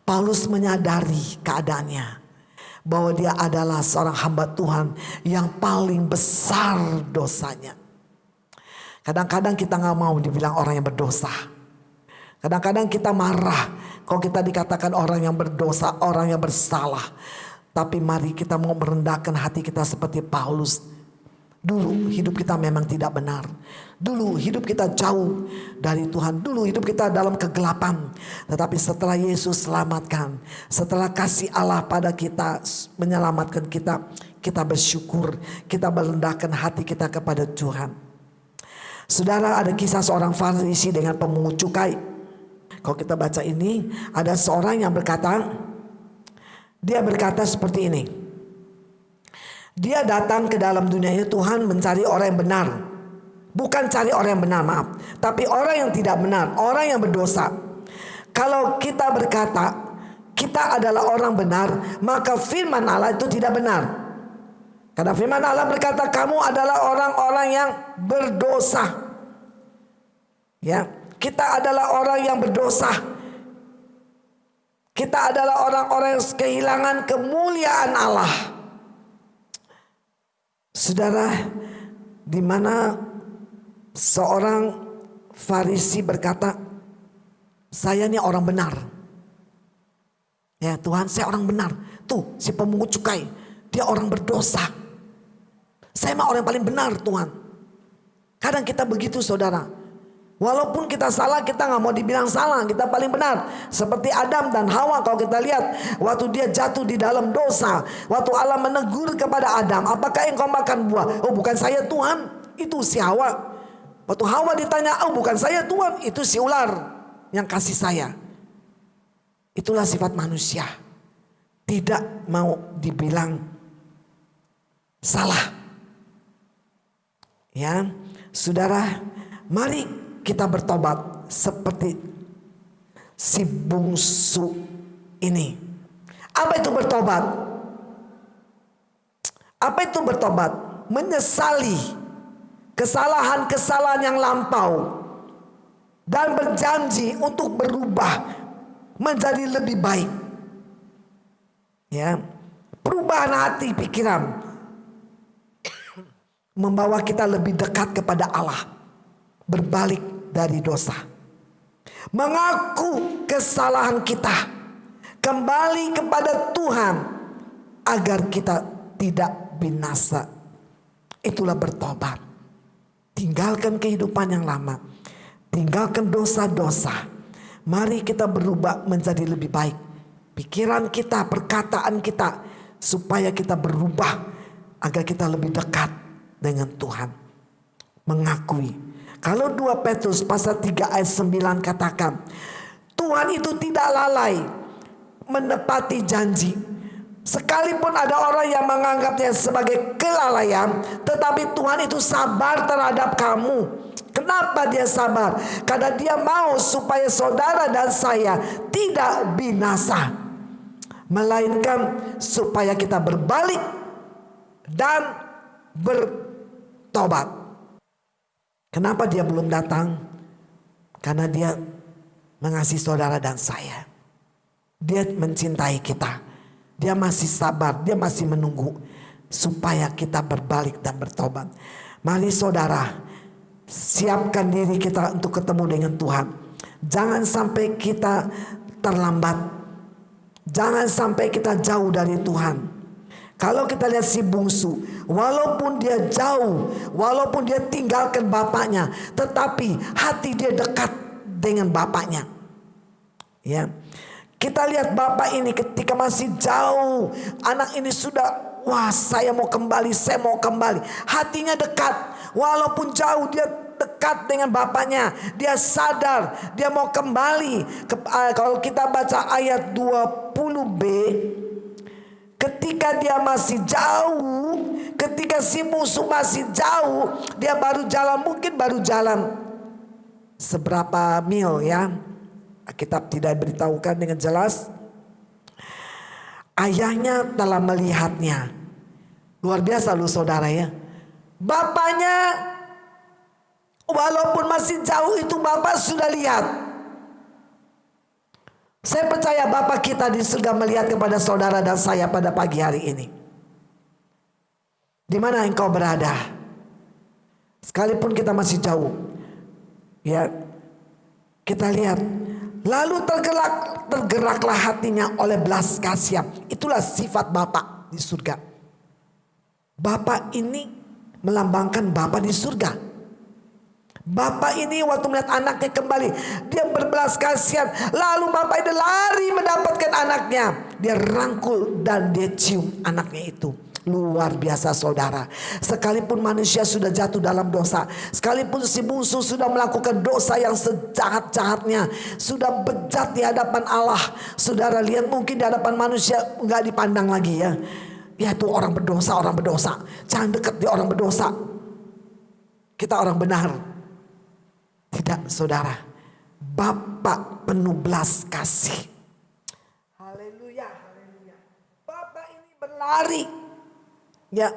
Paulus menyadari keadaannya, bahwa dia adalah seorang hamba Tuhan yang paling besar dosanya. Kadang-kadang kita gak mau dibilang orang yang berdosa. Kadang-kadang kita marah kalau kita dikatakan orang yang berdosa, orang yang bersalah. Tapi mari kita mau merendahkan hati kita seperti Paulus. Dulu hidup kita memang tidak benar. Dulu hidup kita jauh dari Tuhan. Dulu hidup kita dalam kegelapan. Tetapi setelah Yesus selamatkan, setelah kasih Allah pada kita menyelamatkan kita, kita bersyukur, kita merendahkan hati kita kepada Tuhan. Saudara, ada kisah seorang Farisi dengan pemungut cukai. Kalau kita baca ini, ada seorang yang berkata, dia berkata seperti ini. Dia datang ke dalam dunia ini, Tuhan mencari orang yang benar. Bukan cari orang yang benar, maaf. Tapi orang yang tidak benar, orang yang berdosa. Kalau kita berkata, kita adalah orang benar, maka firman Allah itu tidak benar. Karena firman Allah berkata, kamu adalah orang-orang yang berdosa. Ya, kita adalah orang yang berdosa. Kita adalah orang-orang yang kehilangan kemuliaan Allah. Saudara, di mana seorang Farisi berkata, saya ini orang benar. Ya Tuhan, saya orang benar. Tuh si pemungut cukai, dia orang berdosa. Saya mah orang yang paling benar Tuhan. Kadang kita begitu saudara. Walaupun kita salah, kita gak mau dibilang salah, kita paling benar. Seperti Adam dan Hawa, kalau kita lihat waktu dia jatuh di dalam dosa, waktu Allah menegur kepada Adam, apakah engkau makan buah? Oh bukan saya Tuhan, itu si Hawa. Waktu Hawa ditanya, oh bukan saya Tuhan, itu si ular yang kasih saya. Itulah sifat manusia, tidak mau dibilang salah. Ya, saudara, mari kita bertobat seperti si bungsu ini. Apa itu bertobat? Apa itu bertobat? Menyesali kesalahan-kesalahan yang lampau dan berjanji untuk berubah menjadi lebih baik. Ya, perubahan hati pikiran membawa kita lebih dekat kepada Allah, berbalik dari dosa, mengaku kesalahan kita, kembali kepada Tuhan agar kita tidak binasa. Itulah bertobat. Tinggalkan kehidupan yang lama, tinggalkan dosa-dosa. Mari kita berubah menjadi lebih baik. Pikiran kita, perkataan kita, supaya kita berubah agar kita lebih dekat dengan Tuhan. Mengakui. Kalau 2 Petrus pasal 3 ayat 9 katakan, Tuhan itu tidak lalai menepati janji. Sekalipun ada orang yang menganggapnya sebagai kelalaian, tetapi Tuhan itu sabar terhadap kamu. Kenapa dia sabar? Karena dia mau supaya saudara dan saya tidak binasa, melainkan supaya kita berbalik dan bertobat. Kenapa dia belum datang? Karena dia mengasihi saudara dan saya. Dia mencintai kita. Dia masih sabar, dia masih menunggu supaya kita berbalik dan bertobat. Mari saudara, siapkan diri kita untuk ketemu dengan Tuhan. Jangan sampai kita terlambat. Jangan sampai kita jauh dari Tuhan. Kalau kita lihat si bungsu, walaupun dia jauh, walaupun dia tinggalkan bapaknya, tetapi hati dia dekat dengan bapaknya. Ya, kita lihat bapak ini ketika masih jauh, anak ini sudah, wah saya mau kembali, saya mau kembali. Hatinya dekat, walaupun jauh dia dekat dengan bapaknya. Dia sadar, dia mau kembali. Kalau kita baca ayat 20b, ketika dia masih jauh, ketika si musuh masih jauh, dia baru jalan, mungkin baru jalan seberapa mil ya. Kitab tidak beritahukan dengan jelas. Ayahnya telah melihatnya. Luar biasa loh saudara ya. Bapaknya walaupun masih jauh itu bapak sudah lihat. Saya percaya Bapa kita di surga melihat kepada saudara dan saya pada pagi hari ini. Di mana engkau berada? Sekalipun kita masih jauh, ya, kita lihat. Lalu tergeraklah hatinya oleh belas kasihan. Itulah sifat Bapa di surga. Bapa ini melambangkan Bapa di surga. Bapak ini waktu melihat anaknya kembali, dia berbelas kasihan. Lalu bapak itu lari mendapatkan anaknya. Dia rangkul dan dia cium anaknya itu. Luar biasa saudara. Sekalipun manusia sudah jatuh dalam dosa, sekalipun si bungsu sudah melakukan dosa yang sejahat-jahatnya, sudah bejat di hadapan Allah, saudara lihat mungkin di hadapan manusia nggak dipandang lagi ya. Ya itu orang berdosa, orang berdosa. Jangan dekat di orang berdosa. Kita orang benar. Tidak saudara, Bapa penuh belas kasih. Haleluya, haleluya. Bapa ini berlari, ya,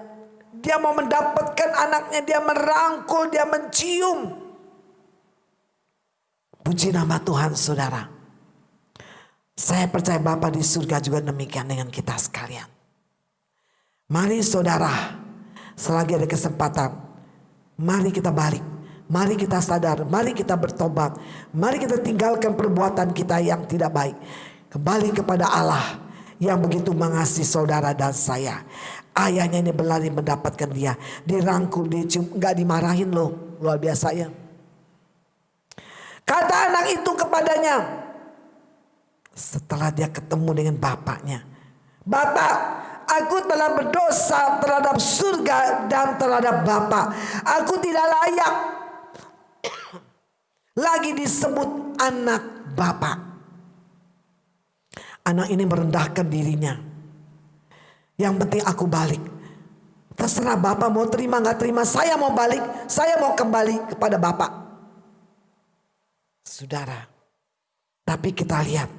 dia mau mendapatkan anaknya, dia merangkul, dia mencium. Puji nama Tuhan saudara. Saya percaya Bapa di surga juga demikian dengan kita sekalian. Mari saudara, selagi ada kesempatan, mari kita balik. Mari kita sadar, mari kita bertobat. Mari kita tinggalkan perbuatan kita yang tidak baik. Kembali kepada Allah yang begitu mengasihi saudara dan saya. Ayahnya ini berlari mendapatkan dia. Dirangkul, dicium, gak dimarahin loh. Luar biasa ya. Kata anak itu kepadanya, setelah dia ketemu dengan bapaknya, "Bapak, aku telah berdosa terhadap surga dan terhadap Bapak. Aku tidak layak lagi disebut anak Bapak." Anak ini merendahkan dirinya. Yang penting aku balik. Terserah Bapak mau terima gak terima. Saya mau balik. Saya mau kembali kepada Bapak. Saudara. Tapi kita lihat.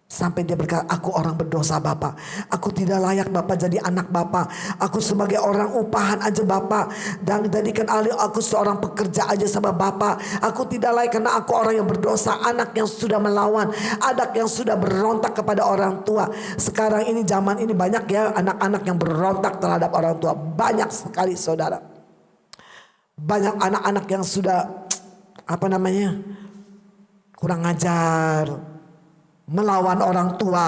Sampai dia berkata, "Aku orang berdosa Bapak. Aku tidak layak Bapak jadi anak Bapak. Aku sebagai orang upahan aja Bapak. Dan jadikan alih aku seorang pekerja aja sama Bapak. Aku tidak layak karena aku orang yang berdosa. Anak yang sudah melawan. Anak yang sudah berontak kepada orang tua." Sekarang ini zaman ini banyak ya anak-anak yang berontak terhadap orang tua. Banyak sekali saudara. Banyak anak-anak yang sudah kurang ajar, melawan orang tua.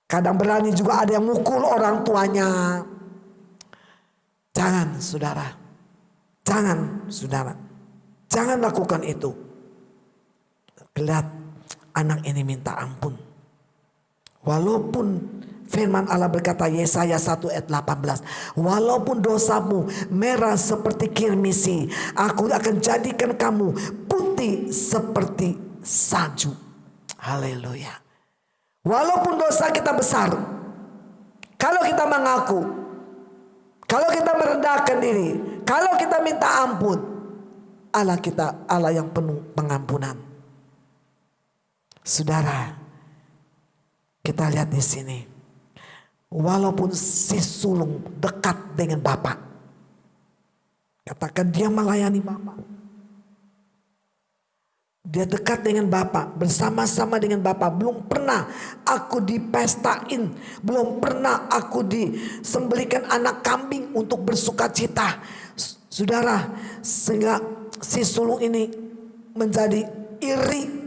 Kadang berani juga ada yang mukul orang tuanya. Jangan saudara. Jangan saudara. Jangan lakukan itu. Lihat anak ini minta ampun. Walaupun firman Allah berkata Yesaya 1 ayat 18. "Walaupun dosamu merah seperti kirmisi, aku akan jadikan kamu putih seperti salju." Haleluya. Walaupun dosa kita besar, kalau kita mengaku, kalau kita merendahkan diri, kalau kita minta ampun, Allah kita Allah yang penuh pengampunan. Saudara, kita lihat di sini. Walaupun si sulung dekat dengan Bapak, katakan dia melayani Bapak. Dia dekat dengan Bapak, bersama-sama dengan Bapak. Belum pernah aku dipestain, belum pernah aku disembelikan anak kambing untuk bersuka cita. Saudara, sehingga si sulung ini menjadi iri.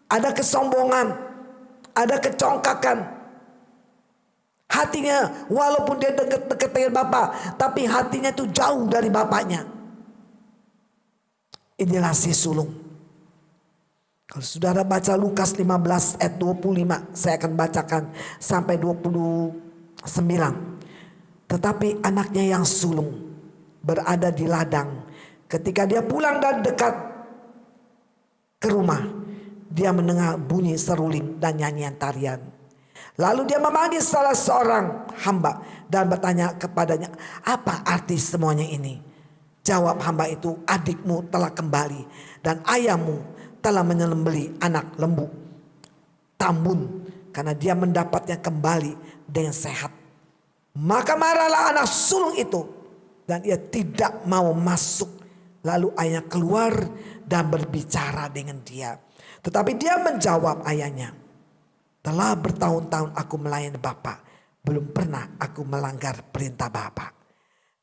Ada kesombongan, ada kecongkakan. Hatinya walaupun dia dekat-dekat dengan Bapak, tapi hatinya itu jauh dari Bapaknya. Inilah si sulung. Kalau saudara baca Lukas 15 ayat 25, saya akan bacakan sampai 29. Tetapi anaknya yang sulung berada di ladang. Ketika dia pulang dan dekat ke rumah, dia mendengar bunyi seruling dan nyanyian tarian. Lalu dia memanggil salah seorang hamba dan bertanya kepadanya, "Apa arti semuanya ini?" Jawab hamba itu, "Adikmu telah kembali dan ayahmu telah menyembelih anak lembu tambun karena dia mendapatnya kembali dengan sehat." Maka marahlah anak sulung itu dan ia tidak mau masuk. Lalu ayahnya keluar dan berbicara dengan dia. Tetapi dia menjawab ayahnya, "Telah bertahun-tahun aku melayani Bapak. Belum pernah aku melanggar perintah Bapak.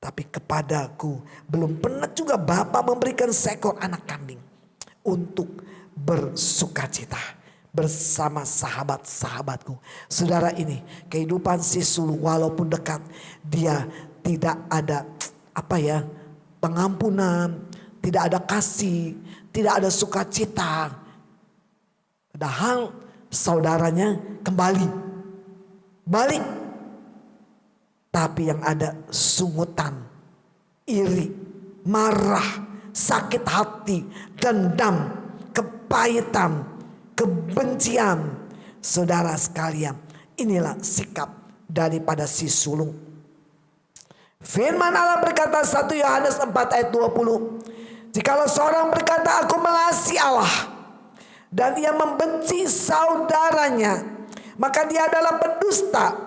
Tapi kepadaku belum pernah juga Bapak memberikan seekor anak kambing untuk bersukacita bersama sahabat-sahabatku." Saudara, ini kehidupan si sulung walaupun dekat, dia tidak ada pengampunan, tidak ada kasih, tidak ada sukacita. Padahal saudaranya kembali, balik. Tapi yang ada sungutan, iri, marah, sakit hati, dendam, kepahitan, kebencian. Saudara sekalian, inilah sikap daripada si sulung. Firman Allah berkata 1 Yohanes 4 ayat 20. "Jikalau seorang berkata aku mengasihi Allah dan ia membenci saudaranya, maka dia adalah pendusta.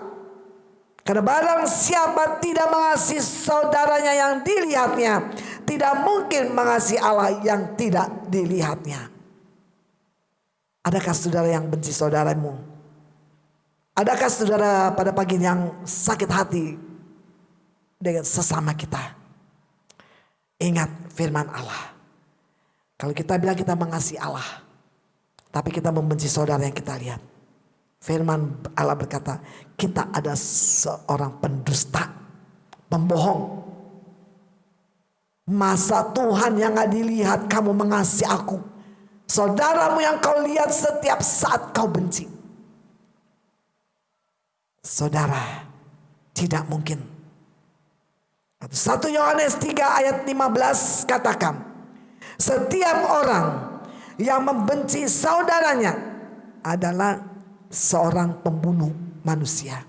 Karena barang siapa tidak mengasihi saudaranya yang dilihatnya, tidak mungkin mengasihi Allah yang tidak dilihatnya." Adakah saudara yang benci saudaramu? Adakah saudara pada pagi ini yang sakit hati dengan sesama kita? Ingat firman Allah. Kalau kita bilang kita mengasihi Allah, Tapi kita membenci saudara yang kita lihat. Firman Allah berkata, kita ada seorang pendusta, pembohong. Masa Tuhan yang gak dilihat kamu mengasihi aku, saudaramu yang kau lihat setiap saat kau benci. Saudara, tidak mungkin. 1 Yohanes 3 ayat 15 katakan, setiap orang yang membenci saudaranya adalah seorang pembunuh manusia.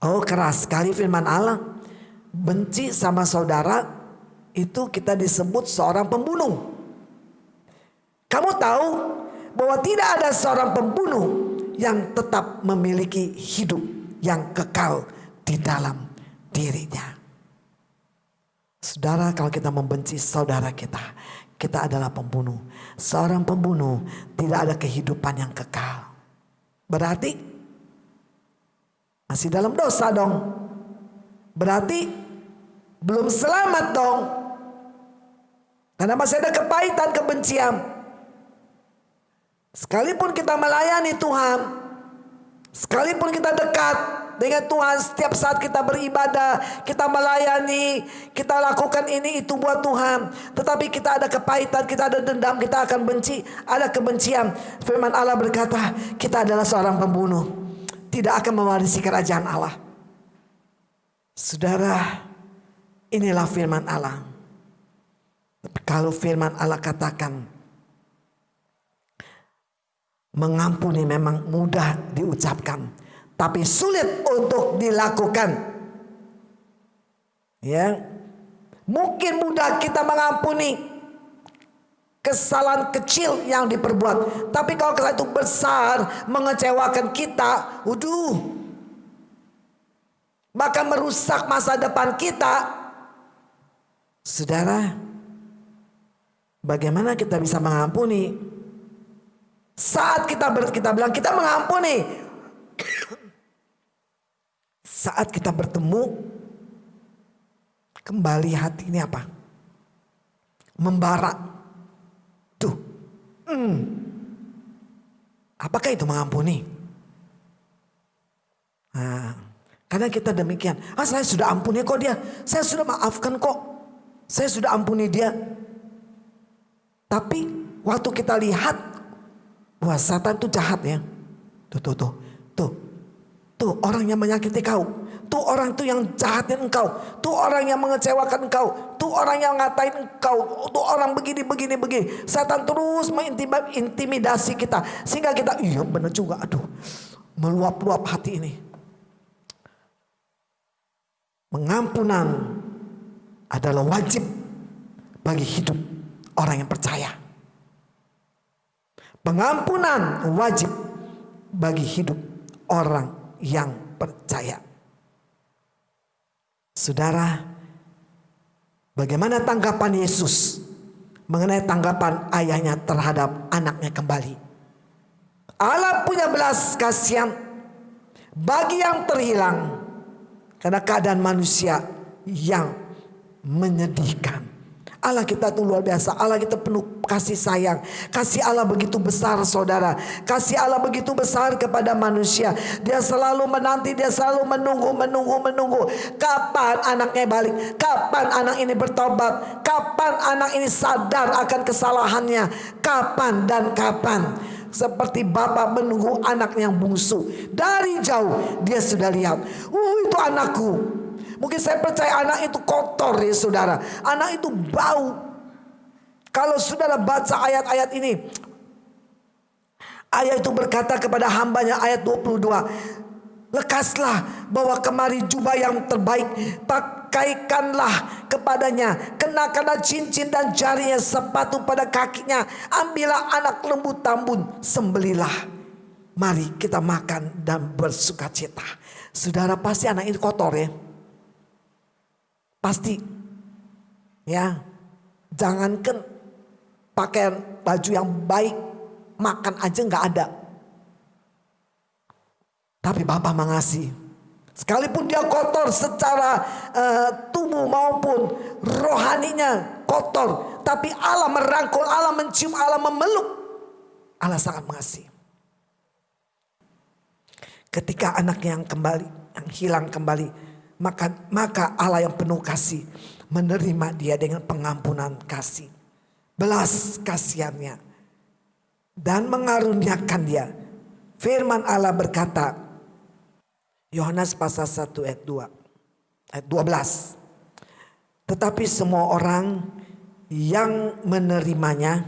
Oh, keras sekali firman Allah. Benci sama saudara itu kita disebut seorang pembunuh. Kamu tahu bahwa tidak ada seorang pembunuh yang tetap memiliki hidup yang kekal di dalam dirinya. Saudara, kalau kita membenci saudara kita adalah pembunuh. Seorang pembunuh tidak ada kehidupan yang kekal. Berarti masih dalam dosa dong. Berarti belum selamat dong. Karena masih ada kepahitan, kebencian. Sekalipun kita melayani Tuhan, sekalipun kita dekat dengan Tuhan, setiap saat kita beribadah, kita melayani, kita lakukan ini itu buat Tuhan, tetapi kita ada kepahitan, kita ada dendam, kita akan benci, ada kebencian. Firman Allah berkata, kita adalah seorang pembunuh, tidak akan mewarisi kerajaan Allah. Saudara, inilah firman Allah. Tapi kalau firman Allah katakan mengampuni memang mudah diucapkan, tapi sulit untuk dilakukan. Ya, mungkin mudah kita mengampuni kesalahan kecil yang diperbuat, tapi kalau kesalahan itu besar, mengecewakan kita, bahkan merusak masa depan kita. Saudara, bagaimana kita bisa mengampuni? Saat kita bilang kita mengampuni, saat kita bertemu, kembali hati ini apa? Membara. Tuh. Apakah itu mengampuni? Nah, karena kita demikian. Saya sudah ampuni kok dia. Saya sudah maafkan kok. Saya sudah ampuni dia. Tapi waktu kita lihat, wah, Satan itu jahat ya. Tuh orang yang menyakiti kau. Tuh orang tuh yang jahatin engkau. Tuh orang yang mengecewakan engkau. Tuh orang yang ngatain engkau. Tuh orang begini. Satan terus mengintimidasi kita. Sehingga kita, iya benar juga. Meluap-luap hati ini. Pengampunan adalah wajib bagi hidup orang yang percaya. Pengampunan wajib bagi hidup orang yang percaya. Saudara, bagaimana tanggapan Yesus mengenai tanggapan ayahnya terhadap anaknya kembali? Allah punya belas kasihan bagi yang terhilang karena keadaan manusia yang menyedihkan. Allah kita itu luar biasa. Allah kita penuh kasih sayang. Kasih Allah begitu besar, saudara. Kasih Allah begitu besar kepada manusia. Dia selalu menanti, dia selalu menunggu. Kapan anaknya balik? Kapan anak ini bertobat? Kapan anak ini sadar akan kesalahannya? Kapan dan kapan? Seperti bapak menunggu anak yang bungsu. Dari jauh dia sudah lihat. Itu anakku. Mungkin saya percaya anak itu kotor ya saudara. Anak itu bau. Kalau saudara baca ayat-ayat ini. Ayat itu berkata kepada hambanya ayat 22. Lekaslah bawa kemari jubah yang terbaik. Pakaikanlah kepadanya. Kenakanlah cincin dan jarinya, sepatu pada kakinya. Ambillah anak lembu tambun. Sembelilah. Mari kita makan dan bersuka cita. Saudara, pasti anak itu kotor ya. Pasti, ya, jangankan pakaian baju yang baik, makan aja nggak ada. Tapi Bapa mengasihi, sekalipun dia kotor secara tubuh maupun rohaninya kotor, tapi Allah merangkul, Allah mencium, Allah memeluk Allah sangat mengasihi. Ketika anaknya yang hilang kembali, maka Allah yang penuh kasih menerima dia dengan pengampunan kasih, belas kasihannya, dan mengaruniakan dia. Firman Allah berkata, Yohanes pasal 1 ayat 12. Tetapi semua orang yang menerimanya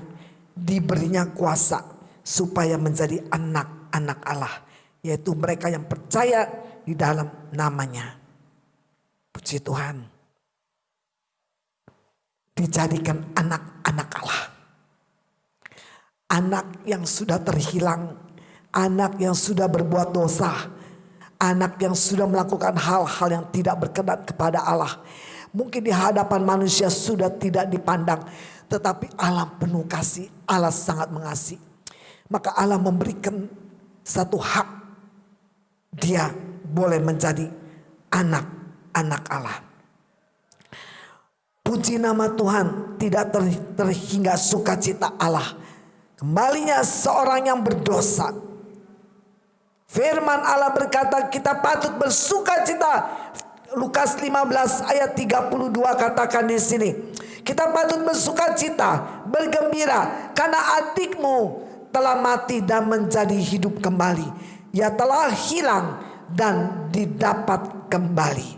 diberinya kuasa supaya menjadi anak-anak Allah, yaitu mereka yang percaya di dalam namanya. Puji Tuhan. Dijadikan anak-anak Allah. Anak yang sudah terhilang, anak yang sudah berbuat dosa, anak yang sudah melakukan hal-hal yang tidak berkenan kepada Allah. Mungkin di hadapan manusia sudah tidak dipandang, tetapi Allah penuh kasih, Allah sangat mengasihi. Maka Allah memberikan satu hak, dia boleh menjadi anak-anak Allah. Puji nama Tuhan, tidak terhingga sukacita Allah kembalinya seorang yang berdosa. Firman Allah berkata kita patut bersukacita. Lukas 15 ayat 32 katakan di sini. Kita patut bersukacita, bergembira karena adikmu telah mati dan menjadi hidup kembali. Ia telah hilang dan didapat kembali.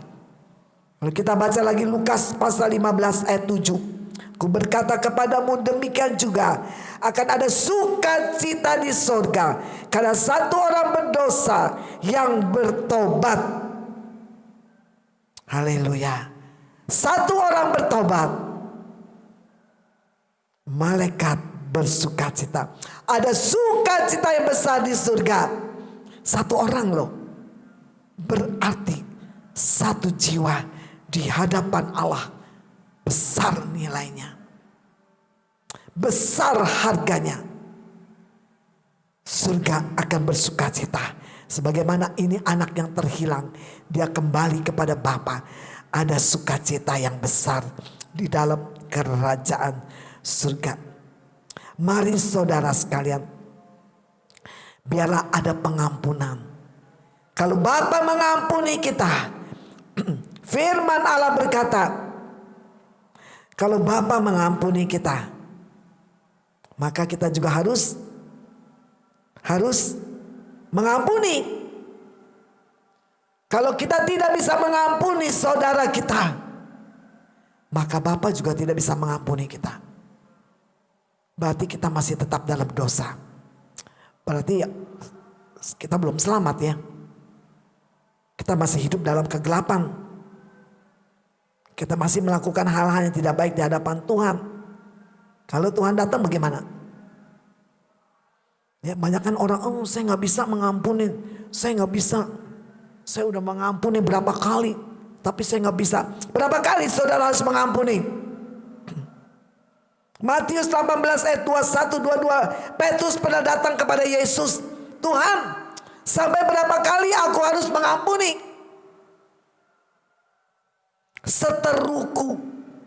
Lalu kita baca lagi Lukas pasal 15 ayat 7. Ku berkata kepadamu demikian juga akan ada sukacita di sorga karena satu orang berdosa yang bertobat. Haleluya. Satu orang bertobat, malaikat bersukacita. Ada sukacita yang besar di surga. Satu orang loh. Berarti satu jiwa di hadapan Allah besar nilainya, besar harganya. Surga akan bersukacita. Sebagaimana ini anak yang terhilang, dia kembali kepada Bapa. Ada sukacita yang besar di dalam kerajaan surga. Mari saudara sekalian, biarlah ada pengampunan. Kalau Bapa mengampuni kita, firman Allah berkata, kalau Bapa mengampuni kita, maka kita juga harus mengampuni. Kalau kita tidak bisa mengampuni saudara kita, maka Bapa juga tidak bisa mengampuni kita. Berarti kita masih tetap dalam dosa. Berarti kita belum selamat ya. Kita masih hidup dalam kegelapan. Kita masih melakukan hal-hal yang tidak baik di hadapan Tuhan. Kalau Tuhan datang bagaimana? Ya, banyak kan orang, saya nggak bisa mengampuni, saya nggak bisa, saya udah mengampuni berapa kali, tapi saya nggak bisa. Berapa kali saudara harus mengampuni? Matius 18 ayat 21-22, Petrus pernah datang kepada Yesus, Tuhan, sampai berapa kali aku harus mengampuni seteruku,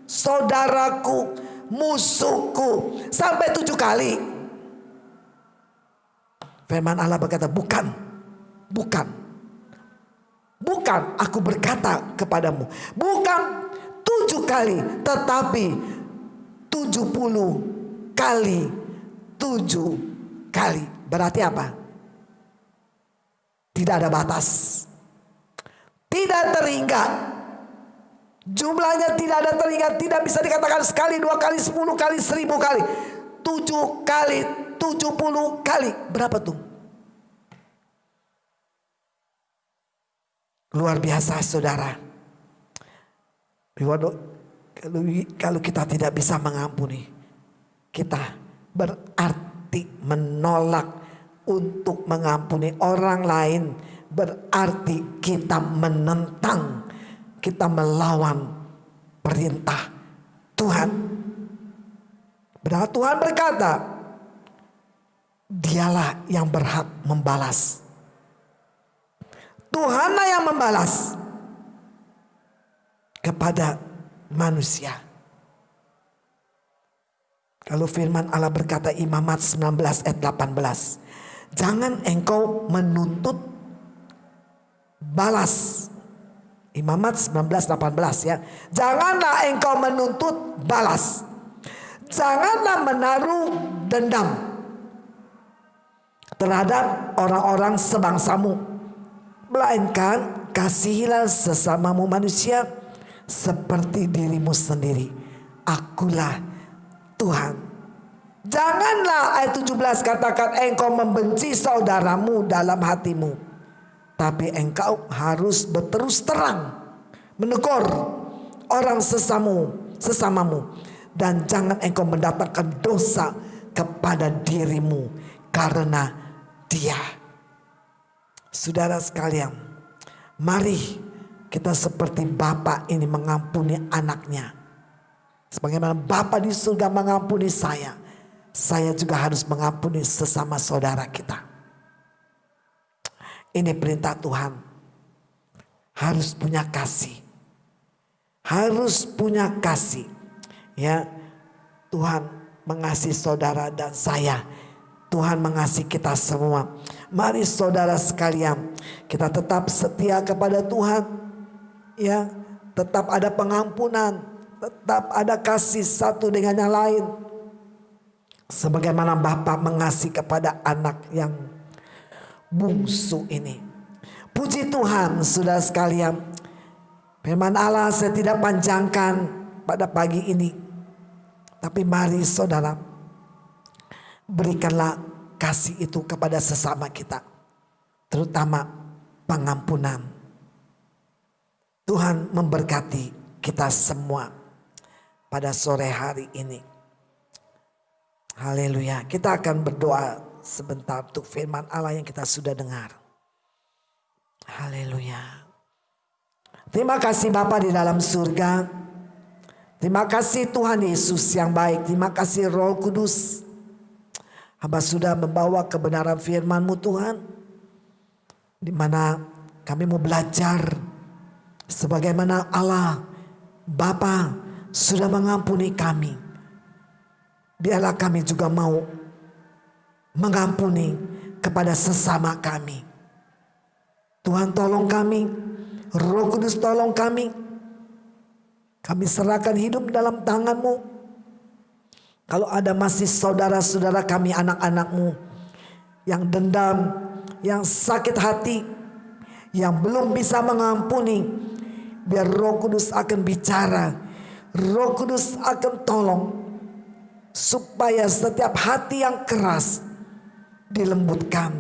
saudaraku, musuhku, sampai 7 kali? Firman Allah berkata, bukan, aku berkata kepadamu, bukan 7 kali, tetapi 70 kali 7 kali. Berarti apa? Tidak ada batas, tidak terhingga. Jumlahnya tidak ada terhingga, tidak bisa dikatakan sekali, 2 kali, 10 kali, 1000 kali, 7 kali, 70 kali. Berapa tuh? Luar biasa saudara. Kalau kita tidak bisa mengampuni, kita berarti menolak untuk mengampuni orang lain. Berarti kita menentang, kita melawan perintah Tuhan. Benar, Tuhan berkata, dialah yang berhak membalas. Tuhanlah yang membalas kepada manusia. Kalau firman Allah berkata Imamat 19 ayat 18. Jangan engkau menuntut balas. Imamat 19:18 ya. Janganlah engkau menuntut balas. Janganlah menaruh dendam terhadap orang-orang sebangsamu. Melainkan kasihilah sesamamu manusia seperti dirimu sendiri. Akulah Tuhan. Janganlah ayat 17 katakan engkau membenci saudaramu dalam hatimu. Tapi engkau harus berterus terang menegur orang sesamamu. Dan jangan engkau mendatangkan dosa kepada dirimu karena dia. Saudara sekalian, mari kita seperti Bapa ini mengampuni anaknya. Sebagaimana Bapa di surga mengampuni saya juga harus mengampuni sesama saudara kita. Ini perintah Tuhan. Harus punya kasih. Harus punya kasih. Ya, Tuhan mengasihi saudara dan saya. Tuhan mengasihi kita semua. Mari saudara sekalian, kita tetap setia kepada Tuhan. Ya, tetap ada pengampunan, tetap ada kasih satu dengan yang lain. Sebagaimana Bapa mengasihi kepada anak yang bungsu ini. Puji Tuhan saudara sekalian. Firman Allah saya tidak panjangkan pada pagi ini. Tapi mari saudara, berikanlah kasih itu kepada sesama kita. Terutama pengampunan. Tuhan memberkati kita semua pada sore hari ini. Haleluya. Kita akan berdoa sebentar untuk firman Allah yang kita sudah dengar. Haleluya. Terima kasih Bapa di dalam surga. Terima kasih Tuhan Yesus yang baik. Terima kasih Roh Kudus. Hamba sudah membawa kebenaran firman-Mu Tuhan. Di mana kami mau belajar. Sebagaimana Allah Bapa sudah mengampuni kami. Biarlah kami juga mau mengampuni kepada sesama kami. Tuhan tolong kami. Roh Kudus tolong kami. Kami serahkan hidup dalam tangan-Mu. Kalau ada masih saudara-saudara kami, anak-anak-Mu yang dendam, yang sakit hati, yang belum bisa mengampuni, biar Roh Kudus akan bicara. Roh Kudus akan tolong supaya setiap hati yang keras dilembutkan.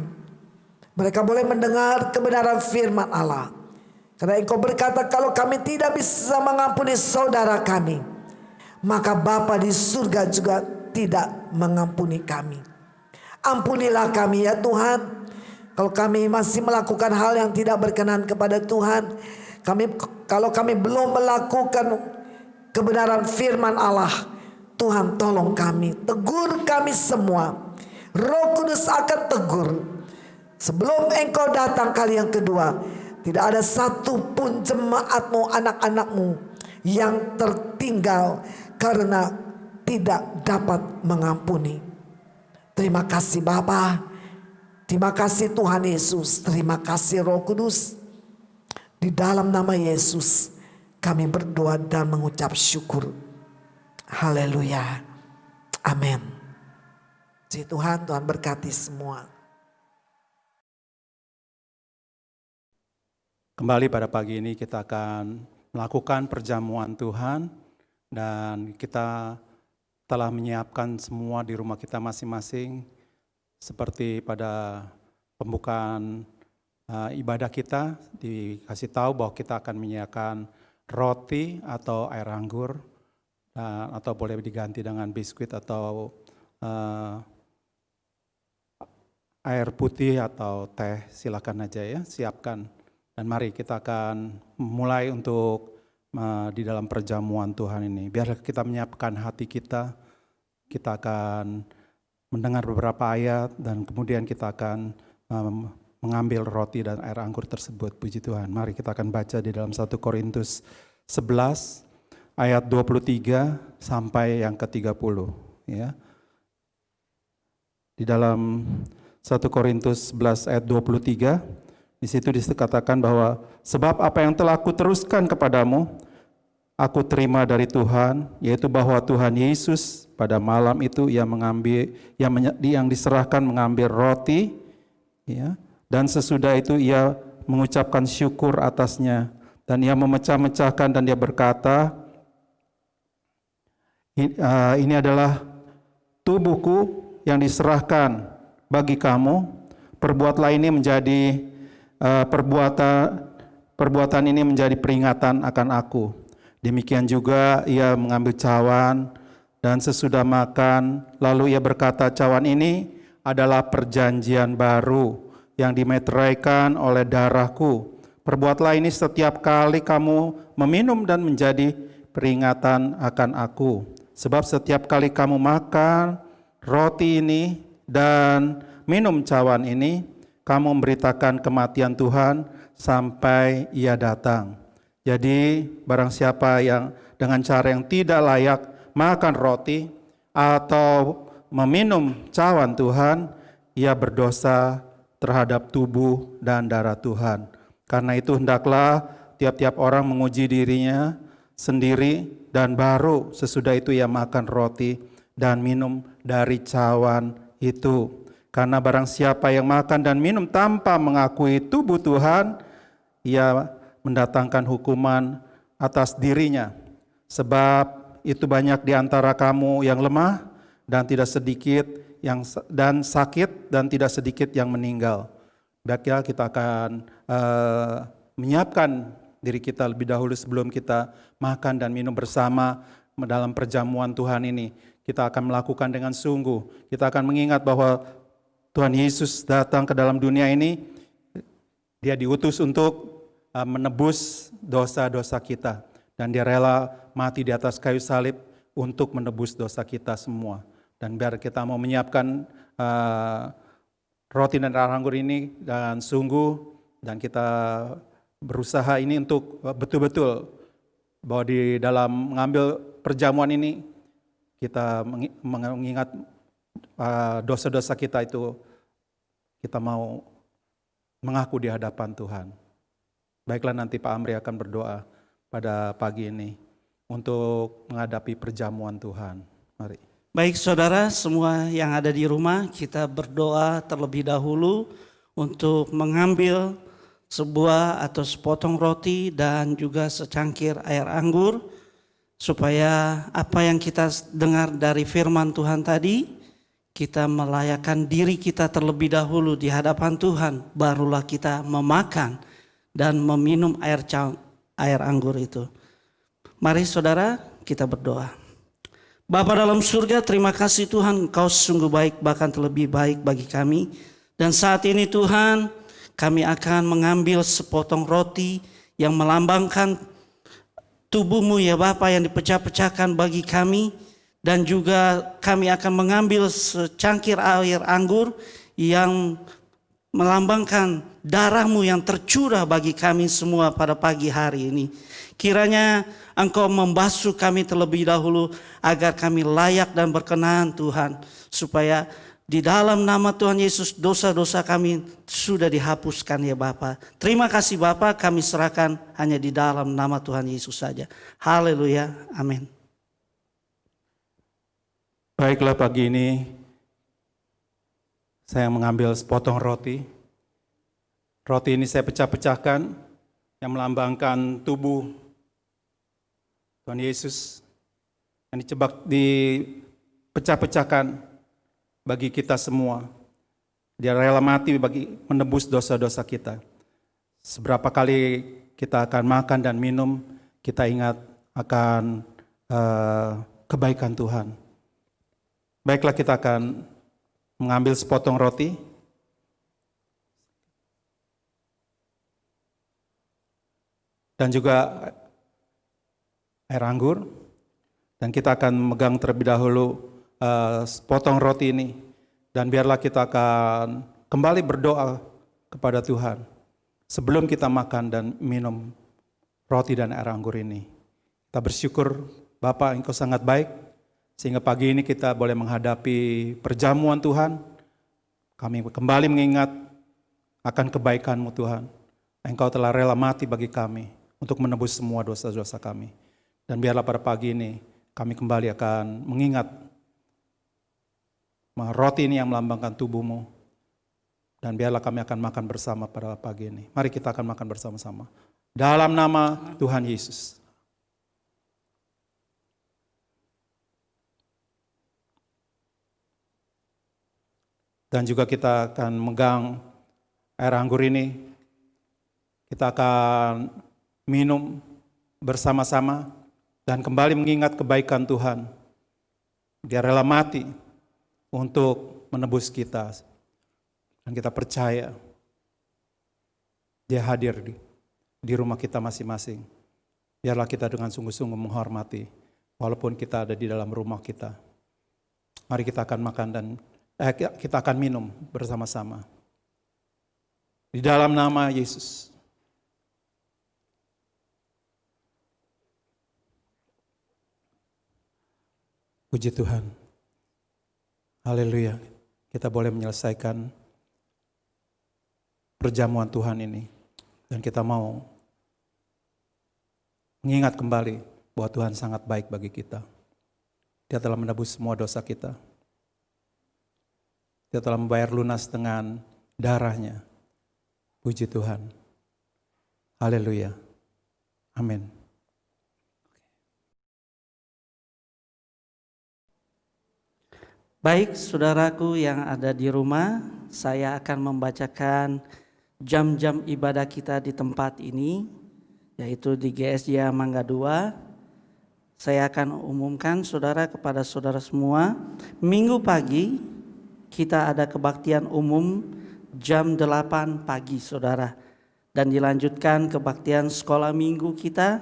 Mereka boleh mendengar kebenaran firman Allah. Karena Engkau berkata kalau kami tidak bisa mengampuni saudara kami, maka Bapa di surga juga tidak mengampuni kami. Ampunilah kami ya Tuhan. Kalau kami masih melakukan hal yang tidak berkenan kepada Tuhan, kalau kami belum melakukan kebenaran firman Allah, Tuhan tolong kami, tegur kami semua. Roh Kudus akan tegur. Sebelum Engkau datang kali yang kedua, tidak ada satu pun jemaat-Mu, anak-anak-Mu yang tertinggal karena tidak dapat mengampuni. Terima kasih Bapa. Terima kasih Tuhan Yesus. Terima kasih Roh Kudus. Di dalam nama Yesus kami berdoa dan mengucap syukur. Haleluya. Amin. Puji Tuhan, Tuhan berkati semua. Kembali pada pagi ini kita akan melakukan perjamuan Tuhan dan kita telah menyiapkan semua di rumah kita masing-masing seperti pada pembukaan ibadah kita dikasih tahu bahwa kita akan menyiapkan roti atau air anggur atau boleh diganti dengan biskuit atau air putih atau teh, silakan aja ya, siapkan. Dan mari kita akan mulai untuk di dalam perjamuan Tuhan ini. Biar kita menyiapkan hati kita akan mendengar beberapa ayat dan kemudian kita akan mengambil roti dan air anggur tersebut. Puji Tuhan. Mari kita akan baca di dalam 1 Korintus 11 ayat 23 sampai yang ke-30. ya. Di dalam 1 Korintus 11 ayat 23, di situ dikatakan bahwa sebab apa yang telah aku teruskan kepadamu, aku terima dari Tuhan, yaitu bahwa Tuhan Yesus pada malam itu yang diserahkan mengambil roti, ya, dan sesudah itu ia mengucapkan syukur atasnya, dan ia memecah-mecahkan dan dia berkata, ini adalah tubuhku yang diserahkan bagi kamu, perbuatlah ini menjadi perbuatan ini menjadi peringatan akan aku. Demikian juga ia mengambil cawan dan sesudah makan, lalu ia berkata, cawan ini adalah perjanjian baru yang dimeteraikan oleh darahku. Perbuatlah ini setiap kali kamu meminum dan menjadi peringatan akan aku. Sebab setiap kali kamu makan roti ini dan minum cawan ini, kamu memberitakan kematian Tuhan sampai ia datang. Jadi barang siapa yang dengan cara yang tidak layak makan roti atau meminum cawan Tuhan, ia berdosa terhadap tubuh dan darah Tuhan. Karena itu hendaklah tiap-tiap orang menguji dirinya sendiri, dan baru sesudah itu ia makan roti dan minum dari cawan itu. Karena barang siapa yang makan dan minum tanpa mengakui tubuh Tuhan, ia mendatangkan hukuman atas dirinya. Sebab itu banyak di antara kamu yang lemah dan tidak sedikit dan sakit dan tidak sedikit yang meninggal. Baiklah, kita akan menyiapkan diri kita lebih dahulu sebelum kita makan dan minum bersama dalam perjamuan Tuhan ini. Kita akan melakukan dengan sungguh. Kita akan mengingat bahwa Tuhan Yesus datang ke dalam dunia ini, dia diutus untuk menebus dosa-dosa kita. Dan dia rela mati di atas kayu salib untuk menebus dosa kita semua. Dan biar kita mau menyiapkan roti dan air anggur ini dan sungguh, dan kita berusaha ini untuk betul-betul bahwa di dalam mengambil perjamuan ini kita mengingat dosa-dosa kita itu, kita mau mengaku di hadapan Tuhan. Baiklah, nanti Pak Amri akan berdoa pada pagi ini untuk menghadapi perjamuan Tuhan. Mari. Baik saudara semua yang ada di rumah, kita berdoa terlebih dahulu untuk mengambil sebuah atau sepotong roti dan juga secangkir air anggur, supaya apa yang kita dengar dari firman Tuhan tadi, kita melayakkan diri kita terlebih dahulu di hadapan Tuhan, barulah kita memakan dan meminum air anggur itu. Mari saudara, kita berdoa. Bapa dalam surga, terima kasih Tuhan, Engkau sungguh baik, bahkan terlebih baik bagi kami. Dan saat ini Tuhan, kami akan mengambil sepotong roti yang melambangkan tubuh-Mu ya Bapa yang dipecah-pecahkan bagi kami. Dan juga kami akan mengambil secangkir air anggur yang melambangkan darah-Mu yang tercurah bagi kami semua pada pagi hari ini. Kiranya Engkau membasuh kami terlebih dahulu agar kami layak dan berkenan Tuhan. Supaya di dalam nama Tuhan Yesus dosa-dosa kami sudah dihapuskan ya Bapa. Terima kasih Bapa, kami serahkan hanya di dalam nama Tuhan Yesus saja. Haleluya, amin. Baiklah, pagi ini saya mengambil sepotong roti. Roti ini saya pecah-pecahkan yang melambangkan tubuh Tuhan Yesus yang dipecah-pecahkan bagi kita semua. Dia rela mati bagi menebus dosa-dosa kita. Seberapa kali kita akan makan dan minum, kita ingat akan kebaikan Tuhan. Baiklah, kita akan mengambil sepotong roti. Dan juga air anggur. Dan kita akan memegang terlebih dahulu sepotong roti ini. Dan biarlah kita akan kembali berdoa kepada Tuhan sebelum kita makan dan minum roti dan air anggur ini. Kita bersyukur, Bapa, Engkau sangat baik. Sehingga pagi ini kita boleh menghadapi perjamuan Tuhan. Kami kembali mengingat akan kebaikan-Mu Tuhan. Engkau telah rela mati bagi kami untuk menebus semua dosa-dosa kami. Dan biarlah pada pagi ini kami kembali akan mengingat roti ini yang melambangkan tubuh-Mu. Dan biarlah kami akan makan bersama pada pagi ini. Mari kita akan makan bersama-sama. Dalam nama Tuhan Yesus. Dan juga kita akan megang air anggur ini. Kita akan minum bersama-sama dan kembali mengingat kebaikan Tuhan. Dia rela mati untuk menebus kita. Dan kita percaya Dia hadir di rumah kita masing-masing. Biarlah kita dengan sungguh-sungguh menghormati walaupun kita ada di dalam rumah kita. Mari kita akan makan dan kita akan minum bersama-sama. Di dalam nama Yesus. Puji Tuhan. Haleluya. Kita boleh menyelesaikan perjamuan Tuhan ini. Dan kita mau mengingat kembali bahwa Tuhan sangat baik bagi kita. Dia telah menebus semua dosa kita. Dia telah membayar lunas dengan darahnya. Puji Tuhan. Haleluya. Amin. Baik, saudaraku yang ada di rumah, saya akan membacakan jam-jam ibadah kita di tempat ini, yaitu di GSJ Mangga 2. Saya akan umumkan saudara kepada saudara semua, Minggu pagi kita ada kebaktian umum jam 8 pagi saudara. Dan dilanjutkan kebaktian sekolah minggu kita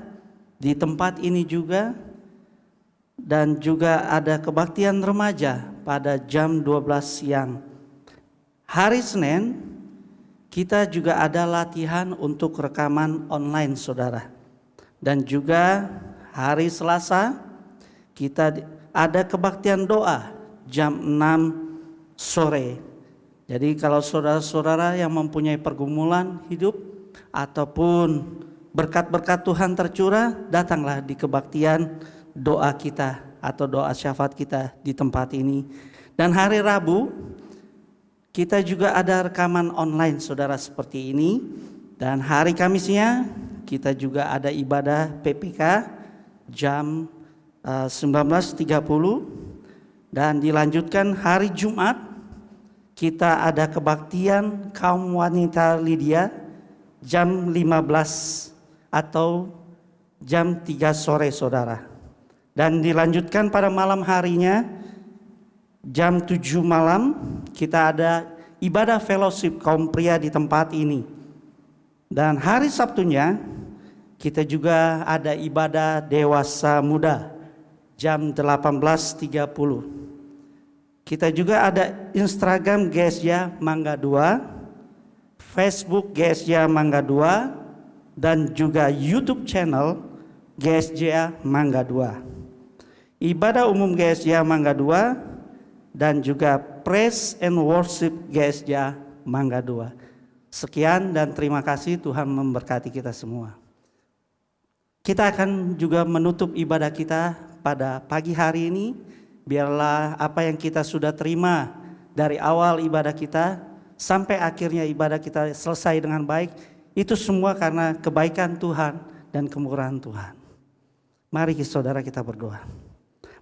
di tempat ini juga. Dan juga ada kebaktian remaja pada jam 12 siang. Hari Senin kita juga ada latihan untuk rekaman online saudara. Dan juga hari Selasa kita ada kebaktian doa jam 6 sore. Jadi kalau saudara-saudara yang mempunyai pergumulan hidup ataupun berkat-berkat Tuhan tercurah, datanglah di kebaktian doa kita atau doa syafaat kita di tempat ini. Dan hari Rabu kita juga ada rekaman online saudara seperti ini. Dan hari Kamisnya kita juga ada ibadah PPK jam 19.30. Dan dilanjutkan hari Jumat kita ada kebaktian kaum wanita Lydia jam 15 atau jam 3 sore saudara. Dan dilanjutkan pada malam harinya jam 7 malam kita ada ibadah fellowship kaum pria di tempat ini. Dan hari Sabtunya kita juga ada ibadah dewasa muda jam 18.30. Kita juga ada Instagram GSJ Mangga 2, Facebook GSJ Mangga 2, dan juga YouTube channel GSJ Mangga 2. Ibadah umum GSJ Mangga 2 dan juga Praise and Worship GSJ Mangga 2. Sekian dan terima kasih, Tuhan memberkati kita semua. Kita akan juga menutup ibadah kita pada pagi hari ini. Biarlah apa yang kita sudah terima dari awal ibadah kita sampai akhirnya ibadah kita selesai dengan baik, itu semua karena kebaikan Tuhan dan kemurahan Tuhan. Mari saudara kita berdoa.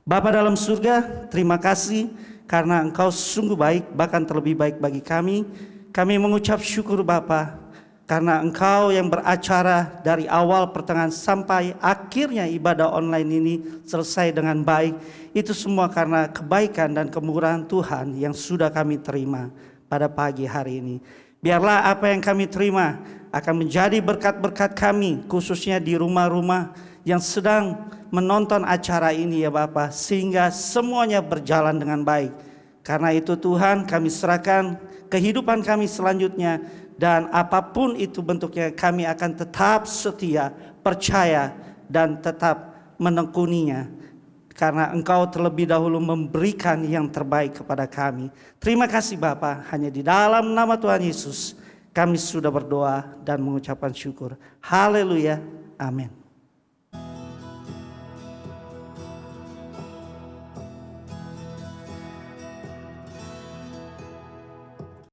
Bapa dalam surga, terima kasih karena Engkau sungguh baik, bahkan terlebih baik bagi kami. Kami mengucap syukur Bapa karena Engkau yang beracara dari awal pertengahan sampai akhirnya ibadah online ini selesai dengan baik. Itu semua karena kebaikan dan kemurahan Tuhan yang sudah kami terima pada pagi hari ini. Biarlah apa yang kami terima akan menjadi berkat-berkat kami, khususnya di rumah-rumah yang sedang menonton acara ini ya Bapa, sehingga semuanya berjalan dengan baik. Karena itu Tuhan, kami serahkan kehidupan kami selanjutnya, dan apapun itu bentuknya kami akan tetap setia, percaya, dan tetap menekuninya. karena Engkau terlebih dahulu memberikan yang terbaik kepada kami. Terima kasih Bapa, hanya di dalam nama Tuhan Yesus kami sudah berdoa dan mengucapkan syukur. Haleluya, amin.